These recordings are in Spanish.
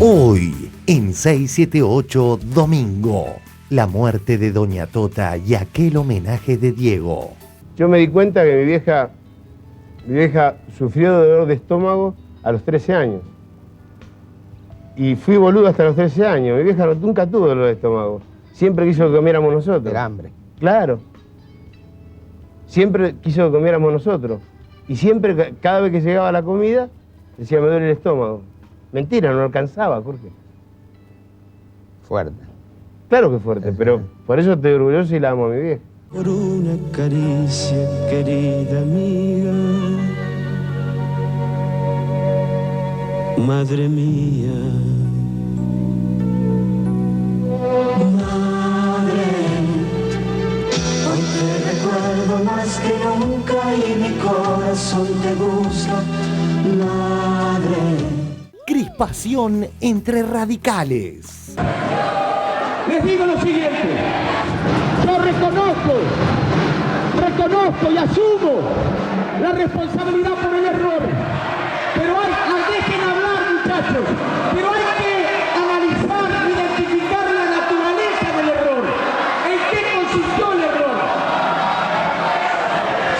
Hoy, en 678 Domingo, la muerte de Doña Tota y aquel homenaje de Diego. Yo me di cuenta que mi vieja sufrió de dolor de estómago a los 13 años. Y fui boludo hasta los 13 años. Mi vieja nunca tuvo dolor de estómago. Siempre quiso que comiéramos nosotros. Era hambre. Claro. Siempre quiso que comiéramos nosotros. Y siempre, cada vez que llegaba la comida, decía, me duele el estómago. Mentira, no alcanzaba, Jorge. Fuerte. Claro que fuerte, pero por eso estoy orgulloso y la amo a mi vieja. Por una caricia, querida amiga, madre mía. Madre, hoy te recuerdo más que nunca y mi corazón te busca, madre. Crispación entre radicales. Les digo lo siguiente, yo reconozco y asumo la responsabilidad por el error, pero dejen hablar, muchachos, pero hay que analizar, identificar la naturaleza del error, en qué consistió el error.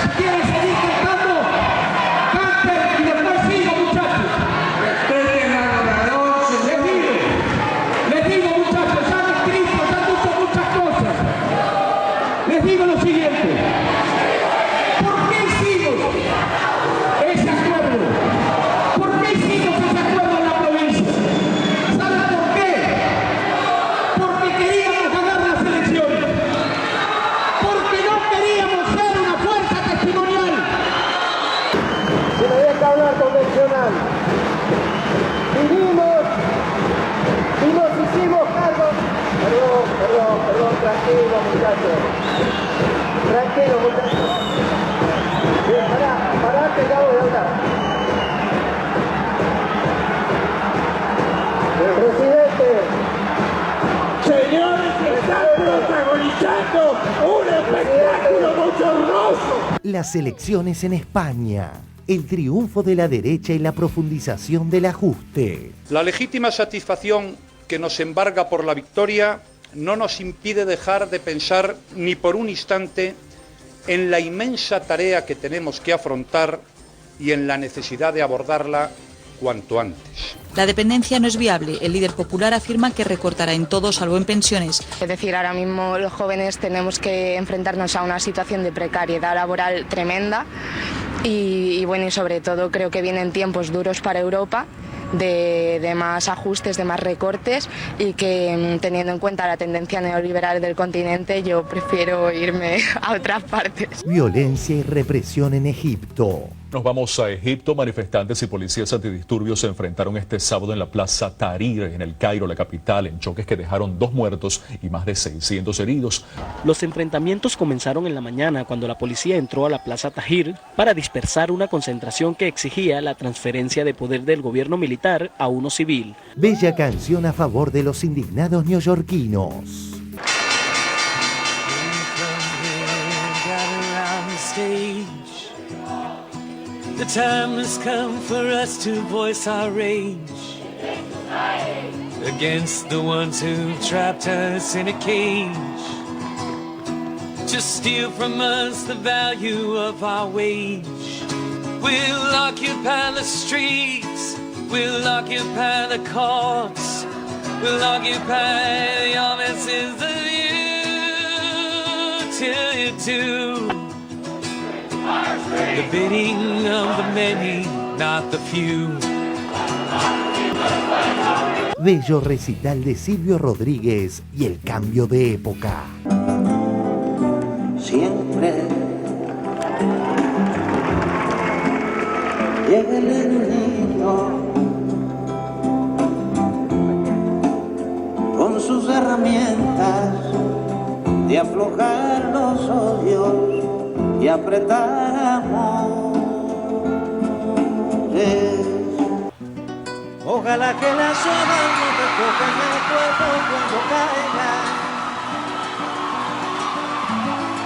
Si quieren seguir cantando, canten y después sigo, muchachos. Respeten al orador, les digo, muchachos, ya han escrito, ya han dicho muchas cosas. Les digo lo siguiente, ¿por qué hicimos ese acuerdo? ¿Por qué hicimos ese acuerdo en la provincia? ¿Saben por qué? Porque queríamos ganar las elecciones, porque no queríamos ser una fuerza testimonial. Se me deja hablar convencional. Vinimos y nos hicimos cargo. Perdón, tranquilo, muchachos. Tranquilo, muchachos. Bien, pará, que ya voy a hablar. Presidente. Señores, están protagonizando un espectáculo bochornoso. Las elecciones en España. El triunfo de la derecha y la profundización del ajuste. La legítima satisfacción que nos embarga por la victoria no nos impide dejar de pensar ni por un instante en la inmensa tarea que tenemos que afrontar y en la necesidad de abordarla cuanto antes. La dependencia no es viable. El líder popular afirma que recortará en todo salvo en pensiones. Es decir, ahora mismo los jóvenes tenemos que enfrentarnos a una situación de precariedad laboral tremenda y sobre todo creo que vienen tiempos duros para Europa. De más ajustes, de más recortes y que teniendo en cuenta la tendencia neoliberal del continente yo prefiero irme a otras partes. Violencia y represión en Egipto. Nos vamos a Egipto. Manifestantes y policías antidisturbios se enfrentaron este sábado en la Plaza Tahrir, en el Cairo, la capital, en choques que dejaron 2 muertos y más de 600 heridos. Los enfrentamientos comenzaron en la mañana cuando la policía entró a la Plaza Tahrir para dispersar una concentración que exigía la transferencia de poder del gobierno militar a uno civil. Bella canción a favor de los indignados neoyorquinos. The time has come for us to voice our rage against the ones who trapped us in a cage, to steal from us the value of our wage. We'll occupy the streets, we'll occupy the courts, we'll occupy the offices of you till you do the bidding of the many, not the few. Bello recital de Silvio Rodríguez y el cambio de época. Siempre llega el erudito con sus herramientas de aflojar los odios y apretar amores. Ojalá que las olas no te toquen el cuerpo cuando caigan,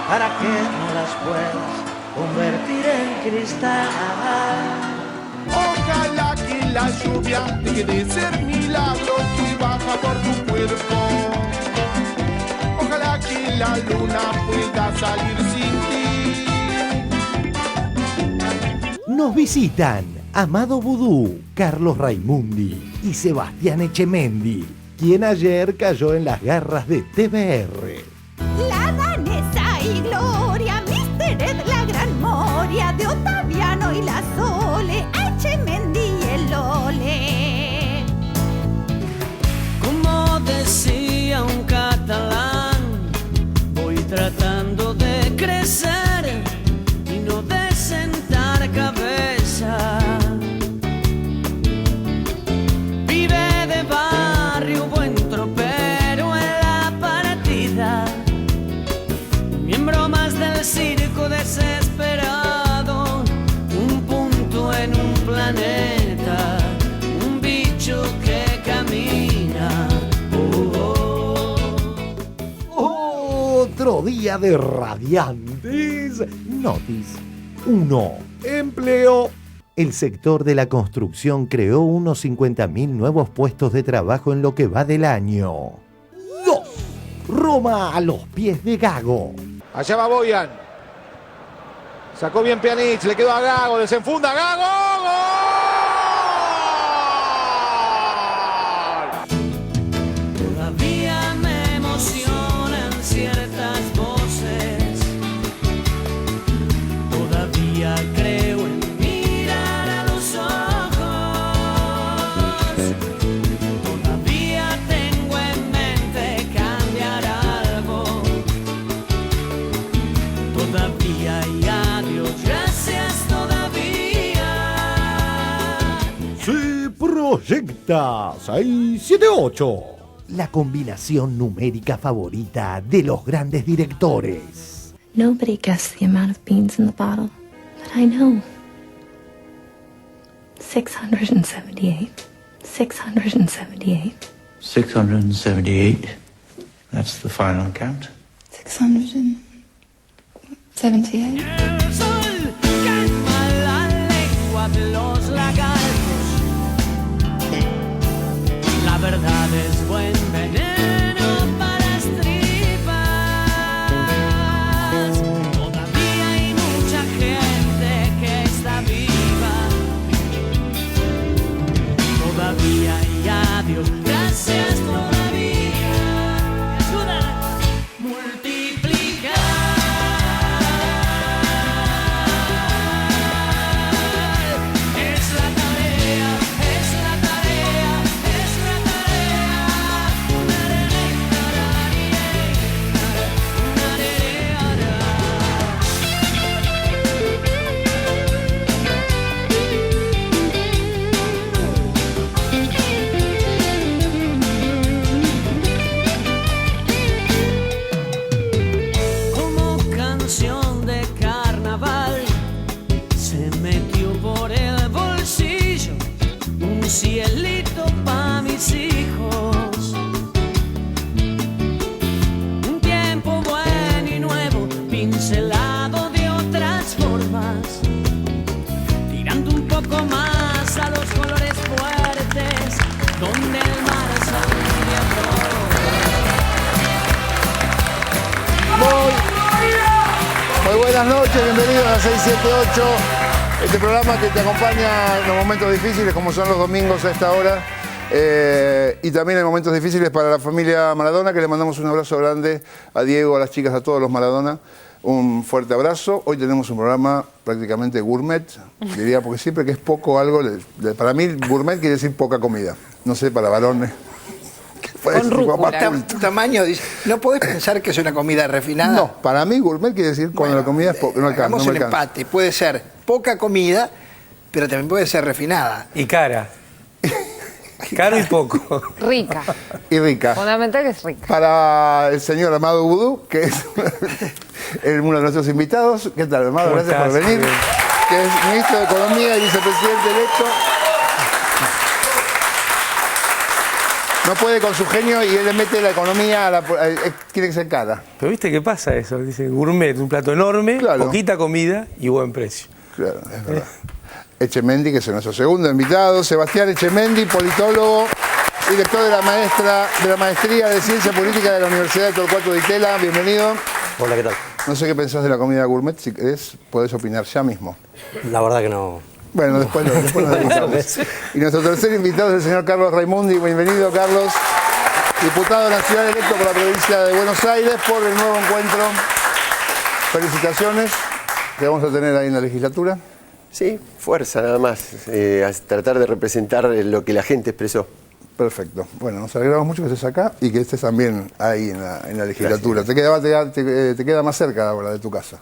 para que no las puedas convertir en cristal. Ojalá que las lluvia deje de ser milagro y baja por tu cuerpo. Ojalá que la luna pueda salir sin ti. Nos visitan Amado Vudú, Carlos Raimundi y Sebastián Echemendi, quien ayer cayó en las garras de TBR. La danesa y Gloria, Mister Ed, la gran Moria, de Otaviano y la Sole, Echemendi y el Ole. Como decía un catalán, voy tratando de crecer y no de sentar cabeza. Vive de barrio, buen tropero en la partida, miembro más del circo desesperado, un punto en un planeta, un bicho que camina. Otro día de radiantes. Notis 1. Empleo. El sector de la construcción creó unos 50.000 nuevos puestos de trabajo en lo que va del año. 2. Roma a los pies de Gago. Allá va Boyan. Sacó bien Pjanic, le quedó a Gago, desenfunda Gago. ¡Gol! Todavía me emocionan ciertas voces, todavía creo en mirar a los ojos, todavía tengo en mente cambiar algo, todavía y adiós, gracias todavía. Se proyecta 678. La combinación numérica favorita de los grandes directores. Nobody guessed the amount of beans in the bottle, but I know. 678. 678. 678. That's the final count. 678. El sol calma la lengua de los lagartos. La verdad es buen veneno para las tripas. Todavía hay mucha gente que está viva. Todavía y adiós, gracias todavía. Ayuda a multiplicar. Es la tarea, es la tarea, es la tarea. Como canción de carnaval se metió por el bolsillo un cielito pa' mis hijos. Un tiempo bueno y nuevo, pincelado de otras formas, tirando un poco más a los colores fuertes, donde el mar sale a Muy buenas noches, bienvenidos a 678, este programa que te acompaña en los momentos difíciles, como son los domingos a esta hora, y también en momentos difíciles para la familia Maradona, que le mandamos un abrazo grande a Diego, a las chicas, a todos los Maradona. Un fuerte abrazo. Hoy tenemos un programa prácticamente gourmet, diría, porque siempre que es poco algo, para mí gourmet quiere decir poca comida. No sé, para varones. Con rúcula. Tamaño, no podés pensar que es una comida refinada. No, para mí gourmet quiere decir cuando la comida es poca. No alcanza. Hagamos el empate. Puede ser poca comida, pero también puede ser refinada. Y cara. Caro y poco. Rica. Y rica. Fundamental que es rica. Para el señor Amado Vudú, que es uno de nuestros invitados. ¿Qué tal, Amado? Gracias por venir. Que es ministro de Economía y vicepresidente electo. No puede con su genio y él le mete la economía, tiene que ser cara. Pero ¿viste qué pasa eso? Dice gourmet, un plato enorme, claro, poquita comida y buen precio. Claro, es verdad. Echemendy, que es nuestro segundo invitado. Sebastián Echemendy, politólogo, director de la Maestría de Ciencia Política de la Universidad de Torcuato Di Tella. Bienvenido. Hola, ¿qué tal? No sé qué pensás de la comida gourmet, si querés, podés opinar ya mismo. La verdad que no. Bueno, después nos dedicamos. Y nuestro tercer invitado es el señor Carlos Raimundi. Bienvenido, Carlos. Diputado nacional electo por la provincia de Buenos Aires por el nuevo encuentro. Felicitaciones que vamos a tener ahí en la legislatura. Sí, fuerza nada más, a tratar de representar lo que la gente expresó. Perfecto. Bueno, nos alegramos mucho que estés acá y que estés también ahí en la legislatura. Te queda más cerca ahora de tu casa.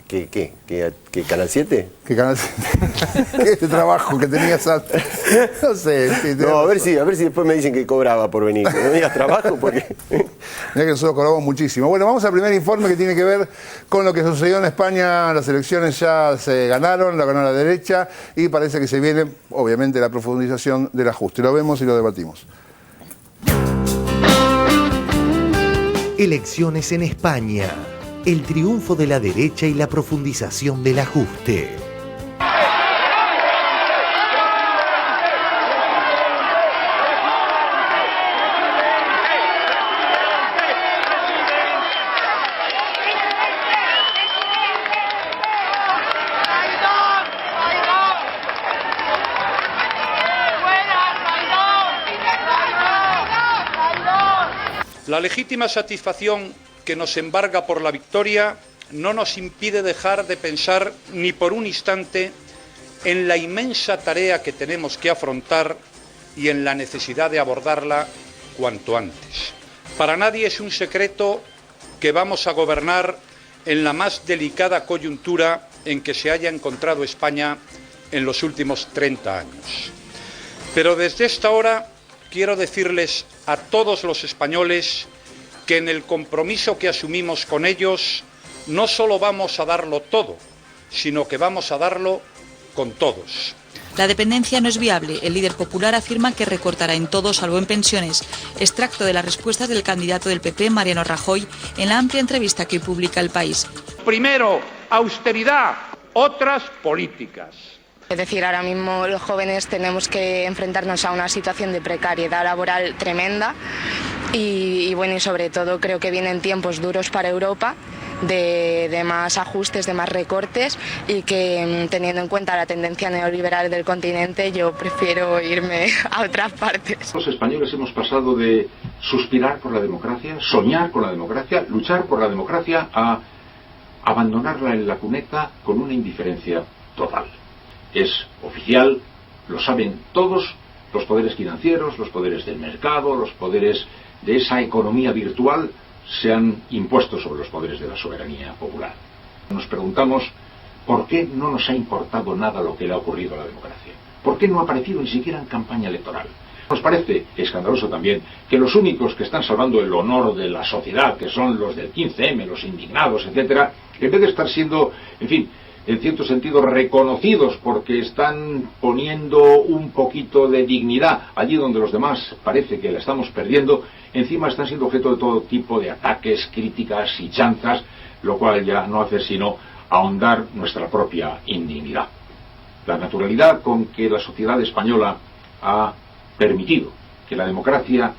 ¿Qué Canal 7? ¿Qué Canal 7? Este trabajo que tenías antes. No sé. Sí, no, a ver si después me dicen que cobraba por venir. No me digas trabajo porque... Mirá que nosotros cobramos muchísimo. Bueno, vamos al primer informe que tiene que ver con lo que sucedió en España. Las elecciones ya se ganaron, la ganó la derecha y parece que se viene, obviamente, la profundización del ajuste. Lo vemos y lo debatimos. Elecciones en España. El triunfo de la derecha y la profundización del ajuste. La legítima satisfacción que nos embarga por la victoria no nos impide dejar de pensar ni por un instante en la inmensa tarea que tenemos que afrontar y en la necesidad de abordarla cuanto antes. Para nadie es un secreto que vamos a gobernar en la más delicada coyuntura en que se haya encontrado España en los últimos 30 años. Pero desde esta hora quiero decirles a todos los españoles que en el compromiso que asumimos con ellos no solo vamos a darlo todo, sino que vamos a darlo con todos. La dependencia no es viable. El líder popular afirma que recortará en todo salvo en pensiones. Extracto de las respuestas del candidato del PP, Mariano Rajoy, en la amplia entrevista que hoy publica El País. Primero, austeridad, otras políticas. Es decir, ahora mismo los jóvenes tenemos que enfrentarnos a una situación de precariedad laboral tremenda y bueno, y sobre todo creo que vienen tiempos duros para Europa de más ajustes, de más recortes y que teniendo en cuenta la tendencia neoliberal del continente yo prefiero irme a otras partes. Los españoles hemos pasado de suspirar por la democracia, soñar con la democracia, luchar por la democracia a abandonarla en la cuneta con una indiferencia total. Es oficial, lo saben todos, los poderes financieros, los poderes del mercado, los poderes de esa economía virtual se han impuesto sobre los poderes de la soberanía popular. Nos preguntamos por qué no nos ha importado nada lo que le ha ocurrido a la democracia. ¿Por qué no ha aparecido ni siquiera en campaña electoral? Nos parece escandaloso también que los únicos que están salvando el honor de la sociedad, que son los del 15M, los indignados, etcétera, en vez de estar siendo, en fin, en cierto sentido reconocidos porque están poniendo un poquito de dignidad allí donde los demás parece que la estamos perdiendo, encima están siendo objeto de todo tipo de ataques, críticas y chanzas, lo cual ya no hace sino ahondar nuestra propia indignidad. La naturalidad con que la sociedad española ha permitido que la democracia,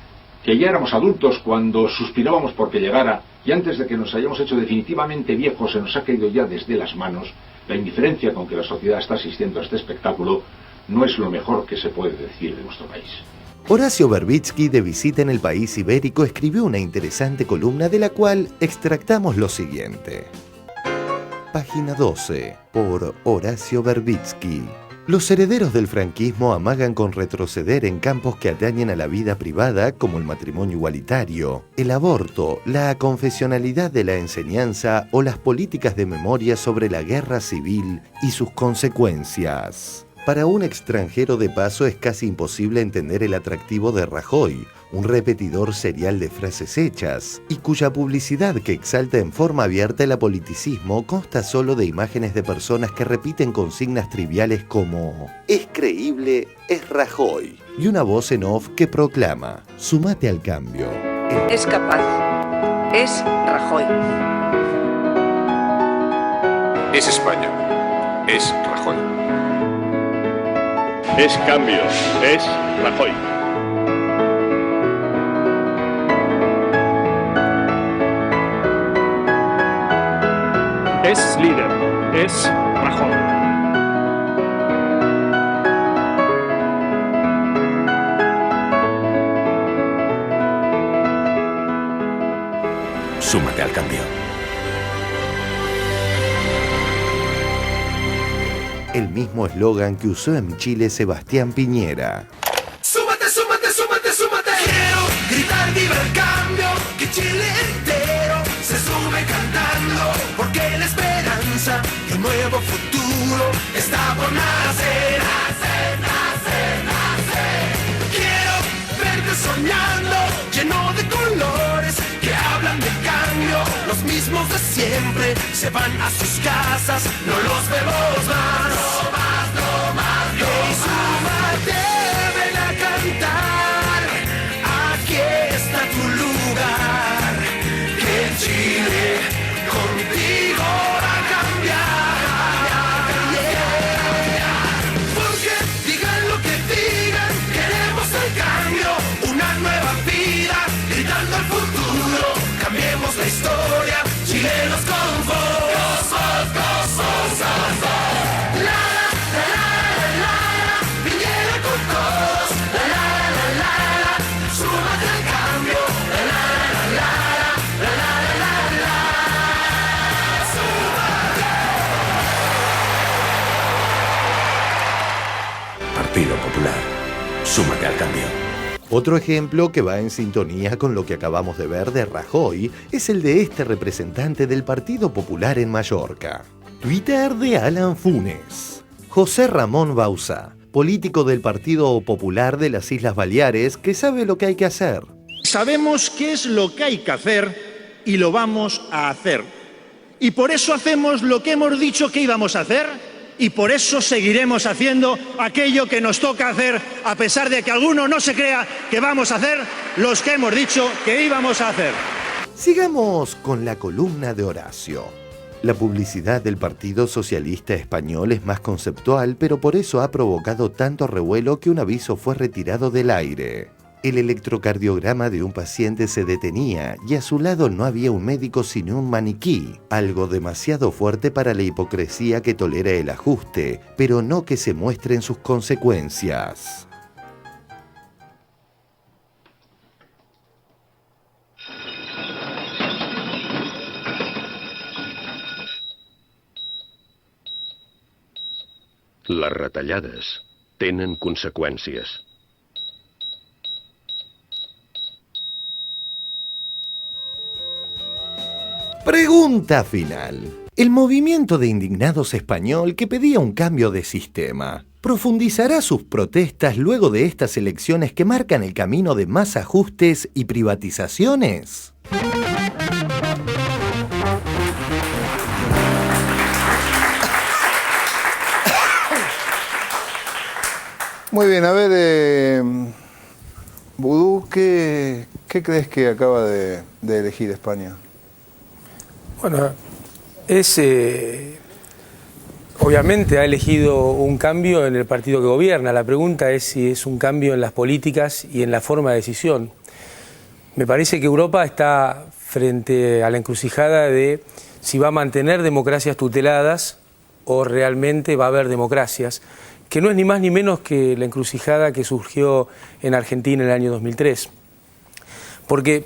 que ya éramos adultos cuando suspirábamos porque llegara, y antes de que nos hayamos hecho definitivamente viejos se nos ha caído ya desde las manos, la indiferencia con que la sociedad está asistiendo a este espectáculo no es lo mejor que se puede decir de nuestro país. Horacio Verbitsky, de visita en el país ibérico, escribió una interesante columna de la cual extractamos lo siguiente. Página 12, por Horacio Verbitsky. Los herederos del franquismo amagan con retroceder en campos que atañen a la vida privada, como el matrimonio igualitario, el aborto, la confesionalidad de la enseñanza o las políticas de memoria sobre la guerra civil y sus consecuencias. Para un extranjero de paso es casi imposible entender el atractivo de Rajoy, un repetidor serial de frases hechas, y cuya publicidad que exalta en forma abierta el apoliticismo consta solo de imágenes de personas que repiten consignas triviales como «Es creíble, es Rajoy», y una voz en off que proclama «Súmate al cambio». Es capaz, es Rajoy. Es España, es Rajoy. Es cambio, es Rajoy. Es líder, es Rajoy. Súmate al cambio. El mismo eslogan que usó en Chile Sebastián Piñera. Súmate, súmate, súmate, súmate. Quiero gritar viva el cambio, que Chile entero se sume cantando, porque la esperanza de un nuevo futuro está por nacer. Nacer, nacer, nacer. Quiero verte soñando, lleno de colores que hablan de cambio. Los mismos de siempre se van a sus casas, no los vemos más. No más, no más, no más. Súmate, ven a cantar, aquí está tu lugar, que Chile contigo va a cambiar. Porque digan lo que digan, queremos el cambio, una nueva vida, gritando al futuro, cambiemos la historia, chilenos con voz. Partido Popular. Súmate al cambio. Otro ejemplo que va en sintonía con lo que acabamos de ver de Rajoy es el de este representante del Partido Popular en Mallorca. Twitter de Alan Funes. José Ramón Bauzá, político del Partido Popular de las Islas Baleares, que sabe lo que hay que hacer. Sabemos qué es lo que hay que hacer y lo vamos a hacer. Y por eso hacemos lo que hemos dicho que íbamos a hacer y por eso seguiremos haciendo aquello que nos toca hacer, a pesar de que alguno no se crea que vamos a hacer los que hemos dicho que íbamos a hacer. Sigamos con la columna de Horacio. La publicidad del Partido Socialista Español es más conceptual, pero por eso ha provocado tanto revuelo que un aviso fue retirado del aire. El electrocardiograma de un paciente se detenía y a su lado no había un médico sino un maniquí, algo demasiado fuerte para la hipocresía que tolera el ajuste, pero no que se muestren sus consecuencias. Les retallades tenen conseqüències. Pregunta final. El movimiento de indignados español que pedía un cambio de sistema, ¿profundizará sus protestas luego de estas elecciones que marcan el camino de más ajustes y privatizaciones? Muy bien, a ver, Vudú, ¿qué crees que acaba de elegir España? Bueno, obviamente ha elegido un cambio en el partido que gobierna. La pregunta es si es un cambio en las políticas y en la forma de decisión. Me parece que Europa está frente a la encrucijada de si va a mantener democracias tuteladas o realmente va a haber democracias, que no es ni más ni menos que la encrucijada que surgió en Argentina en el año 2003. Porque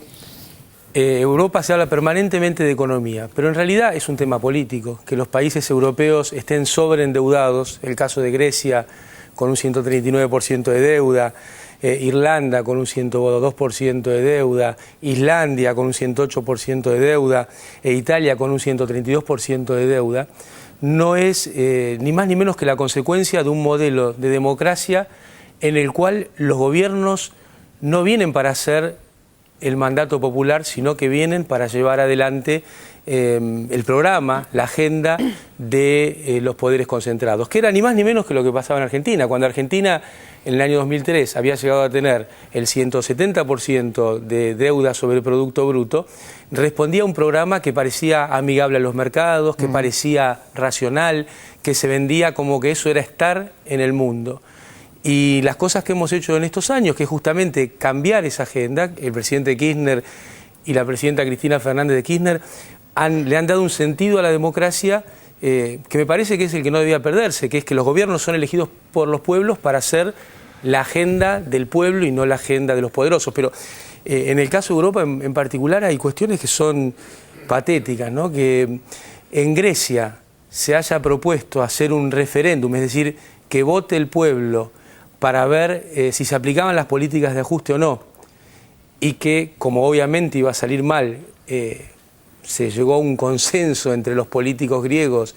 Europa se habla permanentemente de economía, pero en realidad es un tema político, que los países europeos estén sobreendeudados, el caso de Grecia con un 139% de deuda, Irlanda con un 102% de deuda, Islandia con un 108% de deuda e Italia con un 132% de deuda, no es ni más ni menos que la consecuencia de un modelo de democracia en el cual los gobiernos no vienen para hacer el mandato popular, sino que vienen para llevar adelante el programa, la agenda de los poderes concentrados, que era ni más ni menos que lo que pasaba en Argentina. Cuando Argentina en el año 2003 había llegado a tener el 170% de deuda sobre el Producto Bruto, respondía a un programa que parecía amigable a los mercados, que parecía racional, que se vendía como que eso era estar en el mundo. Y las cosas que hemos hecho en estos años, que es justamente cambiar esa agenda, el presidente Kirchner y la presidenta Cristina Fernández de Kirchner le han dado un sentido a la democracia que me parece que es el que no debía perderse, que es que los gobiernos son elegidos por los pueblos para hacer la agenda del pueblo y no la agenda de los poderosos. Pero en el caso de Europa en particular hay cuestiones que son patéticas, ¿no? Que en Grecia se haya propuesto hacer un referéndum, es decir, que vote el pueblo para ver si se aplicaban las políticas de ajuste o no, y que, como obviamente iba a salir mal, se llegó a un consenso entre los políticos griegos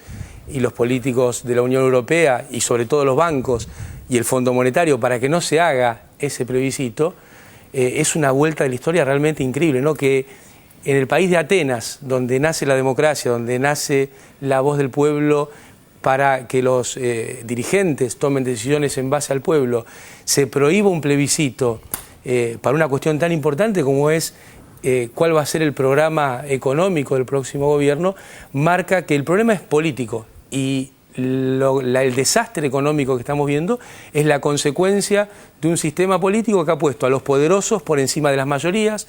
y los políticos de la Unión Europea, y sobre todo los bancos y el Fondo Monetario, para que no se haga ese plebiscito, es una vuelta de la historia realmente increíble, ¿no? Que en el país de Atenas, donde nace la democracia, donde nace la voz del pueblo para que los dirigentes tomen decisiones en base al pueblo, se prohíba un plebiscito para una cuestión tan importante como es cuál va a ser el programa económico del próximo gobierno, marca que el problema es político y el desastre económico que estamos viendo es la consecuencia de un sistema político que ha puesto a los poderosos por encima de las mayorías,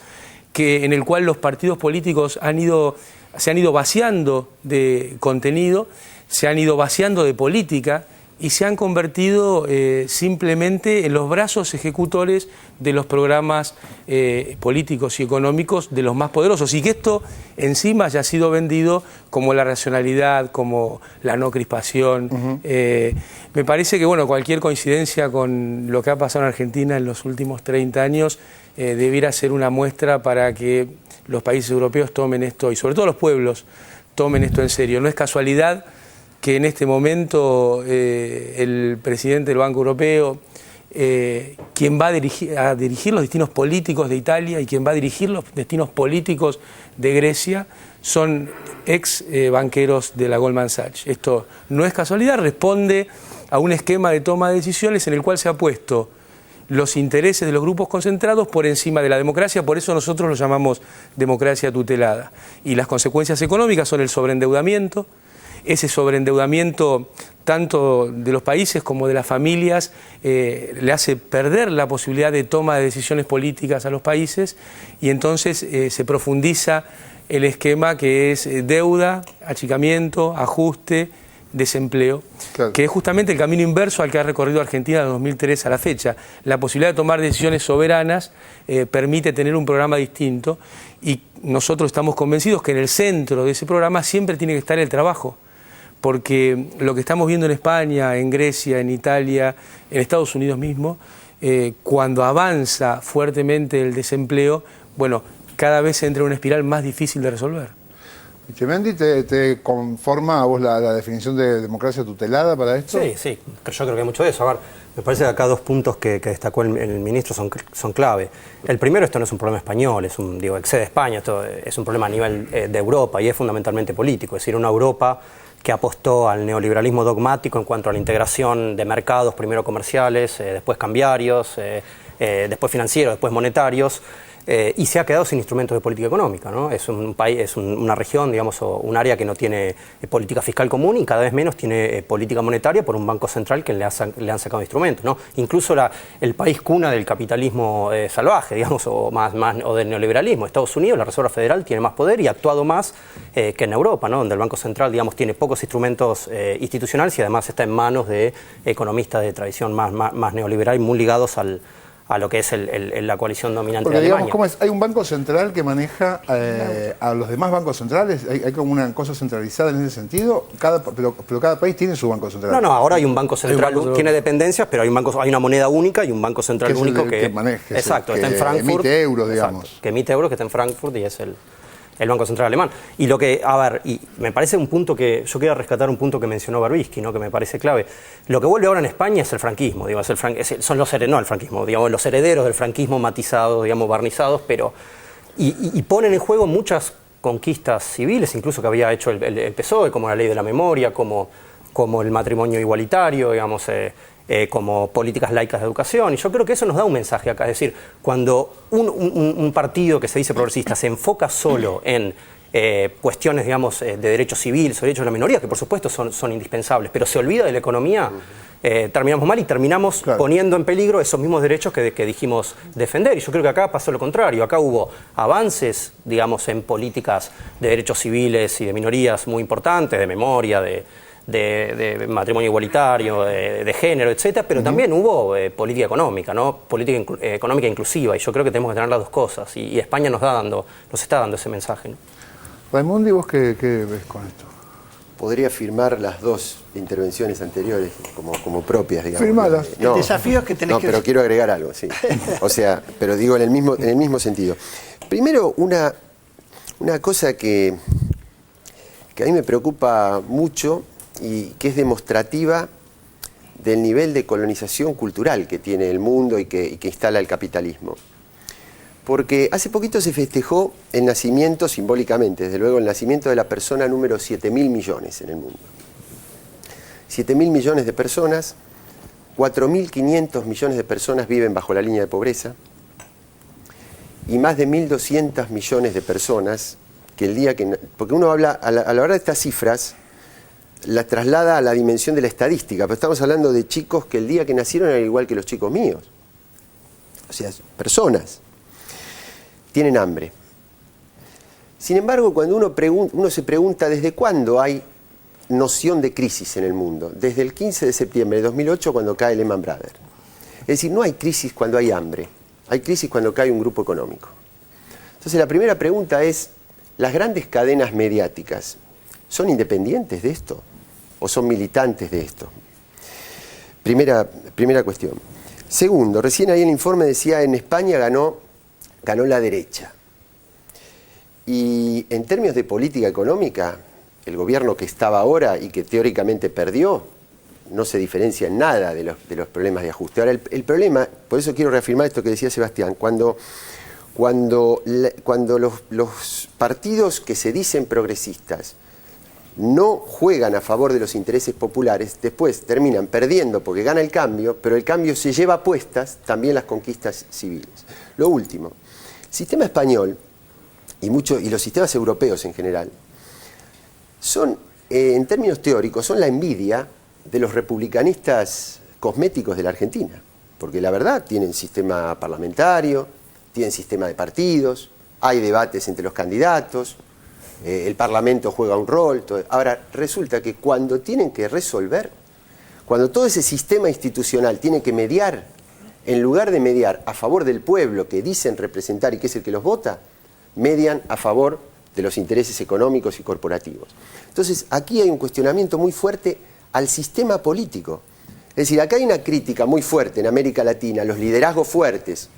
en el cual los partidos políticos se han ido vaciando de contenido, se han ido vaciando de política y se han convertido simplemente en los brazos ejecutores de los programas políticos y económicos de los más poderosos, y que esto encima ya ha sido vendido como la racionalidad, como la no crispación. Me parece que cualquier coincidencia con lo que ha pasado en Argentina en los últimos 30 años debiera ser una muestra para que los países europeos tomen esto, y sobre todo los pueblos, tomen esto en serio. No es casualidad que en este momento el presidente del Banco Europeo, quien va a dirigir los destinos políticos de Italia y quien va a dirigir los destinos políticos de Grecia, son ex banqueros de la Goldman Sachs. Esto no es casualidad, responde a un esquema de toma de decisiones en el cual se ha puesto los intereses de los grupos concentrados por encima de la democracia. Por eso nosotros lo llamamos democracia tutelada. Y las consecuencias económicas son el sobreendeudamiento. Ese sobreendeudamiento, tanto de los países como de las familias, le hace perder la posibilidad de toma de decisiones políticas a los países, y entonces se profundiza el esquema que es deuda, achicamiento, ajuste, desempleo, claro, que es justamente el camino inverso al que ha recorrido Argentina de 2003 a la fecha. La posibilidad de tomar decisiones soberanas permite tener un programa distinto, y nosotros estamos convencidos que en el centro de ese programa siempre tiene que estar el trabajo, porque lo que estamos viendo en España, en Grecia, en Italia, en Estados Unidos mismo, cuando avanza fuertemente el desempleo, cada vez se entra en una espiral más difícil de resolver. Echemendy, ¿te conforma a vos la definición de democracia tutelada para esto? Sí, yo creo que hay mucho de eso. A ver, me parece que acá dos puntos que destacó el ministro son clave. El primero, esto no es un problema español, excede España, esto es un problema a nivel de Europa, y es fundamentalmente político. Es decir, una Europa que apostó al neoliberalismo dogmático en cuanto a la integración de mercados, primero comerciales, después cambiarios, después financieros, después monetarios, y se ha quedado sin instrumentos de política económica, ¿no? Es un país, es una región, digamos, o un área que no tiene política fiscal común, y cada vez menos tiene política monetaria por un banco central que le han sacado instrumentos, ¿no? Incluso el país cuna del capitalismo salvaje, digamos, o del neoliberalismo, Estados Unidos, la Reserva Federal tiene más poder y ha actuado más que en Europa, ¿no? Donde el Banco Central, digamos, tiene pocos instrumentos institucionales, y además está en manos de economistas de tradición más neoliberal y muy ligados a lo que es la coalición dominante. Porque, de Alemania. digamos, ¿cómo es? ¿Hay un banco central que maneja a los demás bancos centrales? ¿Hay como una cosa centralizada en ese sentido? Pero cada país tiene su banco central. No, ahora hay un banco central, tiene dependencias, pero hay una moneda única y un banco central único que maneja. Exacto, está en Frankfurt. Emite euros, digamos. Exacto, que emite euros, que está en Frankfurt, y es el Banco Central Alemán. Y y me parece un punto que yo quería rescatar, un punto que mencionó Berbisky, ¿no? Que me parece clave. Lo que vuelve ahora en España es el franquismo, digamos, son los herederos del franquismo matizados, digamos, barnizados, pero y ponen en juego muchas conquistas civiles, incluso que había hecho el PSOE, como la ley de la memoria, como el matrimonio igualitario, digamos, como políticas laicas de educación, y yo creo que eso nos da un mensaje acá. Es decir, cuando un partido que se dice progresista se enfoca solo en cuestiones, digamos, de derechos civiles, derechos de la minoría, que por supuesto son indispensables, pero se olvida de la economía, terminamos mal y terminamos poniendo en peligro esos mismos derechos que dijimos defender. Y yo creo que acá pasó lo contrario. Acá hubo avances, digamos, en políticas de derechos civiles y de minorías muy importantes, de memoria, de matrimonio igualitario, de género, etcétera, pero también hubo política económica, ¿no? Política económica inclusiva, y yo creo que tenemos que tener las dos cosas, y España nos está dando ese mensaje, ¿no? Raimundi, ¿vos qué ves con esto? Podría afirmar las dos intervenciones anteriores como propias, digamos. Firmalas. No, el desafío es que tenés que... No, pero quiero agregar algo, sí. O sea, pero digo en el mismo sentido. Primero, una cosa que a mí me preocupa mucho y que es demostrativa del nivel de colonización cultural que tiene el mundo y que instala el capitalismo. Porque hace poquito se festejó el nacimiento, simbólicamente, desde luego, el nacimiento de la persona número 7.000 millones en el mundo. 7.000 millones de personas, 4.500 millones de personas viven bajo la línea de pobreza y más de 1.200 millones de personas que el día que... Porque uno habla, a la hora de estas cifras, las traslada a la dimensión de la estadística, pero estamos hablando de chicos que el día que nacieron eran igual que los chicos míos. O sea, personas. Tienen hambre. Sin embargo, cuando uno se pregunta desde cuándo hay noción de crisis en el mundo, desde el 15 de septiembre de 2008, cuando cae Lehman Brothers. Es decir, no hay crisis cuando hay hambre, hay crisis cuando cae un grupo económico. Entonces la primera pregunta es, ¿las grandes cadenas mediáticas son independientes de esto o son militantes de esto? Primera cuestión. Segundo, recién ahí el informe decía en España ganó la derecha. Y en términos de política económica, el gobierno que estaba ahora y que teóricamente perdió, no se diferencia en nada de los problemas de ajuste. Ahora, el problema, por eso quiero reafirmar esto que decía Sebastián, cuando los partidos que se dicen progresistas no juegan a favor de los intereses populares, después terminan perdiendo porque gana el cambio, pero el cambio se lleva a puestas también las conquistas civiles. Lo último, el sistema español y los sistemas europeos en general son, en términos teóricos, son la envidia de los republicanistas cosméticos de la Argentina, porque la verdad tienen sistema parlamentario, tienen sistema de partidos, hay debates entre los candidatos, el Parlamento juega un rol. Ahora, resulta que cuando tienen que resolver, cuando todo ese sistema institucional tiene que mediar, en lugar de mediar a favor del pueblo que dicen representar y que es el que los vota, median a favor de los intereses económicos y corporativos. Entonces, aquí hay un cuestionamiento muy fuerte al sistema político. Es decir, acá hay una crítica muy fuerte en América Latina, los liderazgos fuertes,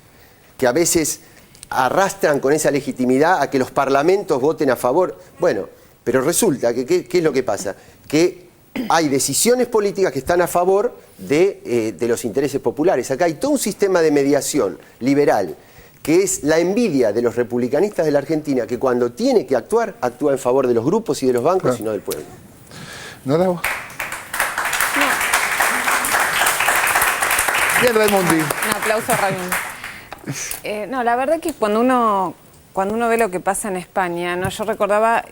que a veces arrastran con esa legitimidad a que los parlamentos voten a favor. Bueno, pero resulta que, ¿qué es lo que pasa? Que hay decisiones políticas que están a favor de los intereses populares. Acá hay todo un sistema de mediación liberal, que es la envidia de los republicanistas de la Argentina, que cuando tiene que actuar, actúa en favor de los grupos y de los bancos y no del pueblo. ¿No, Davo? Bien, Raimundi. Un aplauso a Raimundi. No, la verdad que cuando uno ve lo que pasa en España, ¿no? Yo recordaba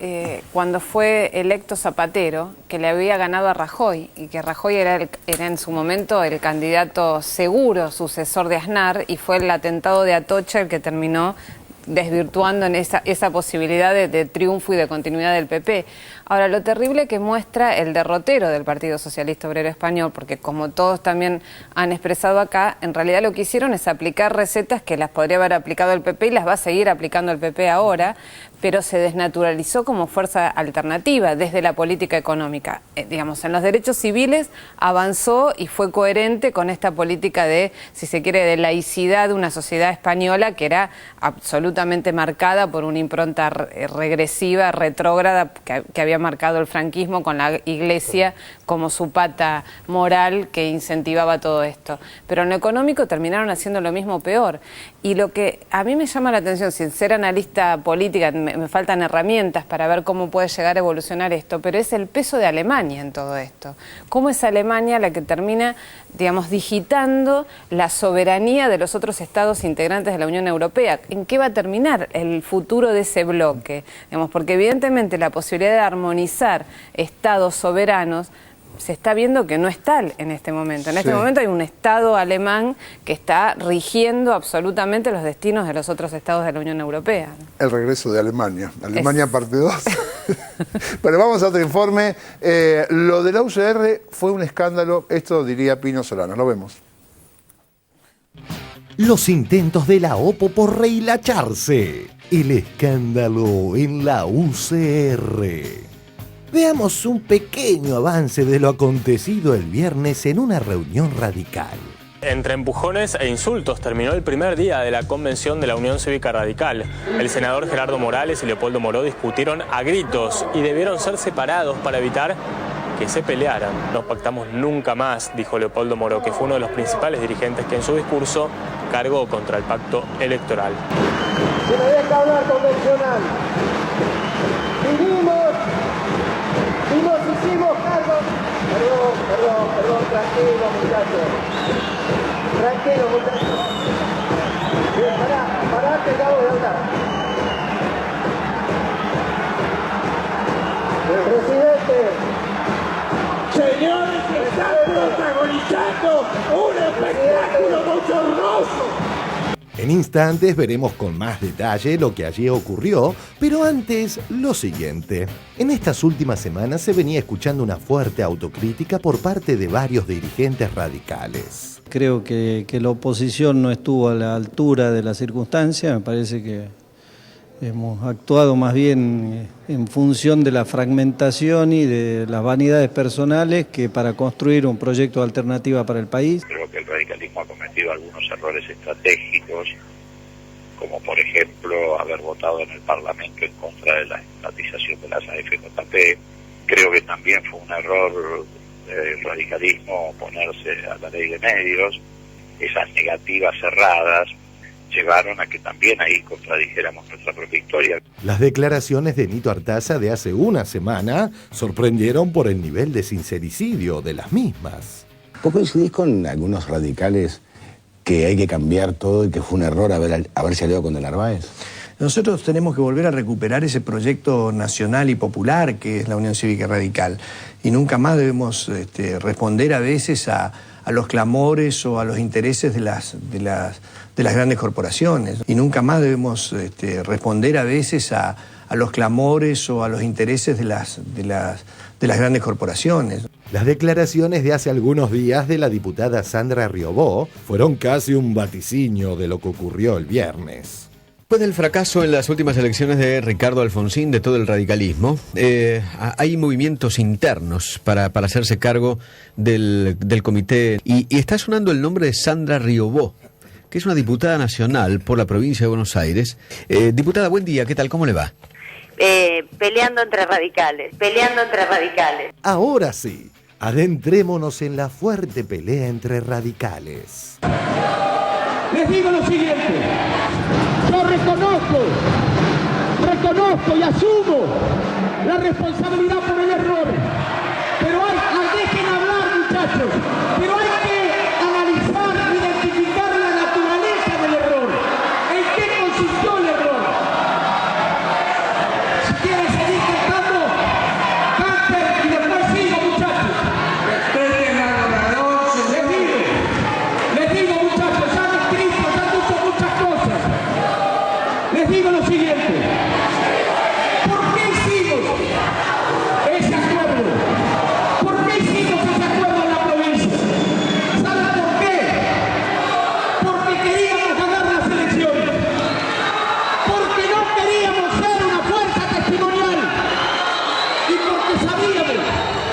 cuando fue electo Zapatero, que le había ganado a Rajoy, y que Rajoy era en su momento el candidato seguro, sucesor de Aznar, y fue el atentado de Atocha el que terminó desvirtuando en esa posibilidad de triunfo y de continuidad del PP. Ahora, lo terrible que muestra el derrotero del Partido Socialista Obrero Español, porque como todos también han expresado acá, en realidad lo que hicieron es aplicar recetas que las podría haber aplicado el PP y las va a seguir aplicando el PP ahora, pero se desnaturalizó como fuerza alternativa desde la política económica. Digamos, en los derechos civiles avanzó y fue coherente con esta política de, si se quiere, de laicidad de una sociedad española que era absolutamente marcada por una impronta regresiva, retrógrada, que había marcado el franquismo con la Iglesia como su pata moral que incentivaba todo esto. Pero en lo económico terminaron haciendo lo mismo peor. Y lo que a mí me llama la atención, sin ser analista política, me faltan herramientas para ver cómo puede llegar a evolucionar esto, pero es el peso de Alemania en todo esto. ¿Cómo es Alemania la que termina, digamos, digitando la soberanía de los otros estados integrantes de la Unión Europea? ¿En qué va a terminar el futuro de ese bloque? Digamos, porque evidentemente la posibilidad de armonizar estados soberanos se está viendo que no es tal en este momento. En este momento hay un Estado alemán que está rigiendo absolutamente los destinos de los otros estados de la Unión Europea. El regreso de Alemania. Alemania parte 2. Pero vamos a otro informe. Lo de la UCR fue un escándalo. Esto diría Pino Solano. Lo vemos. Los intentos de la OPO por rehilacharse. El escándalo en la UCR. Veamos un pequeño avance de lo acontecido el viernes en una reunión radical. Entre empujones e insultos terminó el primer día de la convención de la Unión Cívica Radical. El senador Gerardo Morales y Leopoldo Moró discutieron a gritos y debieron ser separados para evitar que se pelearan. No pactamos nunca más, dijo Leopoldo Moró, que fue uno de los principales dirigentes que en su discurso cargó contra el pacto electoral. Se me deja hablar convencional. Y nos hicimos cargo. Perdón, tranquilo muchachos. Bien, pará, que acabo de hablar. Presidente. Señores, están protagonizando un espectáculo bochornoso. En instantes veremos con más detalle lo que allí ocurrió, pero antes lo siguiente. En estas últimas semanas se venía escuchando una fuerte autocrítica por parte de varios dirigentes radicales. Creo que la oposición no estuvo a la altura de la circunstancia, me parece que hemos actuado más bien en función de la fragmentación y de las vanidades personales que para construir un proyecto de alternativa para el país. Creo que el radicalismo ha cometido algunos errores estratégicos, como por ejemplo haber votado en el Parlamento en contra de la estatización de las AFJP. Creo que también fue un error del radicalismo oponerse a la ley de medios. Esas negativas cerradas llevaron a que también ahí contradijéramos nuestra propia historia. Las declaraciones de Nito Artaza de hace una semana sorprendieron por el nivel de sincericidio de las mismas. ¿Vos coincidís con algunos radicales que hay que cambiar todo y que fue un error haberse aliado con De Narváez? Nosotros tenemos que volver a recuperar ese proyecto nacional y popular que es la Unión Cívica Radical. Y nunca más debemos responder a veces a los clamores o a los intereses de las grandes corporaciones. Y nunca más debemos responder a veces a los clamores o a los intereses de las grandes corporaciones. Las declaraciones de hace algunos días de la diputada Sandra Riobó fueron casi un vaticinio de lo que ocurrió el viernes. Después del fracaso en las últimas elecciones de Ricardo Alfonsín, de todo el radicalismo, hay movimientos internos para hacerse cargo del comité. Y está sonando el nombre de Sandra Riobó, que es una diputada nacional por la provincia de Buenos Aires. Diputada, buen día, ¿qué tal? ¿Cómo le va? Peleando entre radicales. Ahora sí, adentrémonos en la fuerte pelea entre radicales. Les digo lo siguiente. Yo reconozco y asumo la responsabilidad por el error. Pero dejen hablar, muchachos. Pero hay que analizar, identificar la naturaleza del error. ¿En qué consistió el error? Si quieren seguir cantando, canten y después sigo, muchachos. Respeten al orador. Les digo, muchachos, ya han escrito, ya han dicho muchas cosas. Les digo lo siguiente. ¿Por qué hicimos ese acuerdo? ¿Por qué hicimos ese acuerdo en la provincia? ¿Saben por qué? Porque queríamos ganar las elecciones. Porque no queríamos ser una fuerza testimonial. Y porque sabíamos.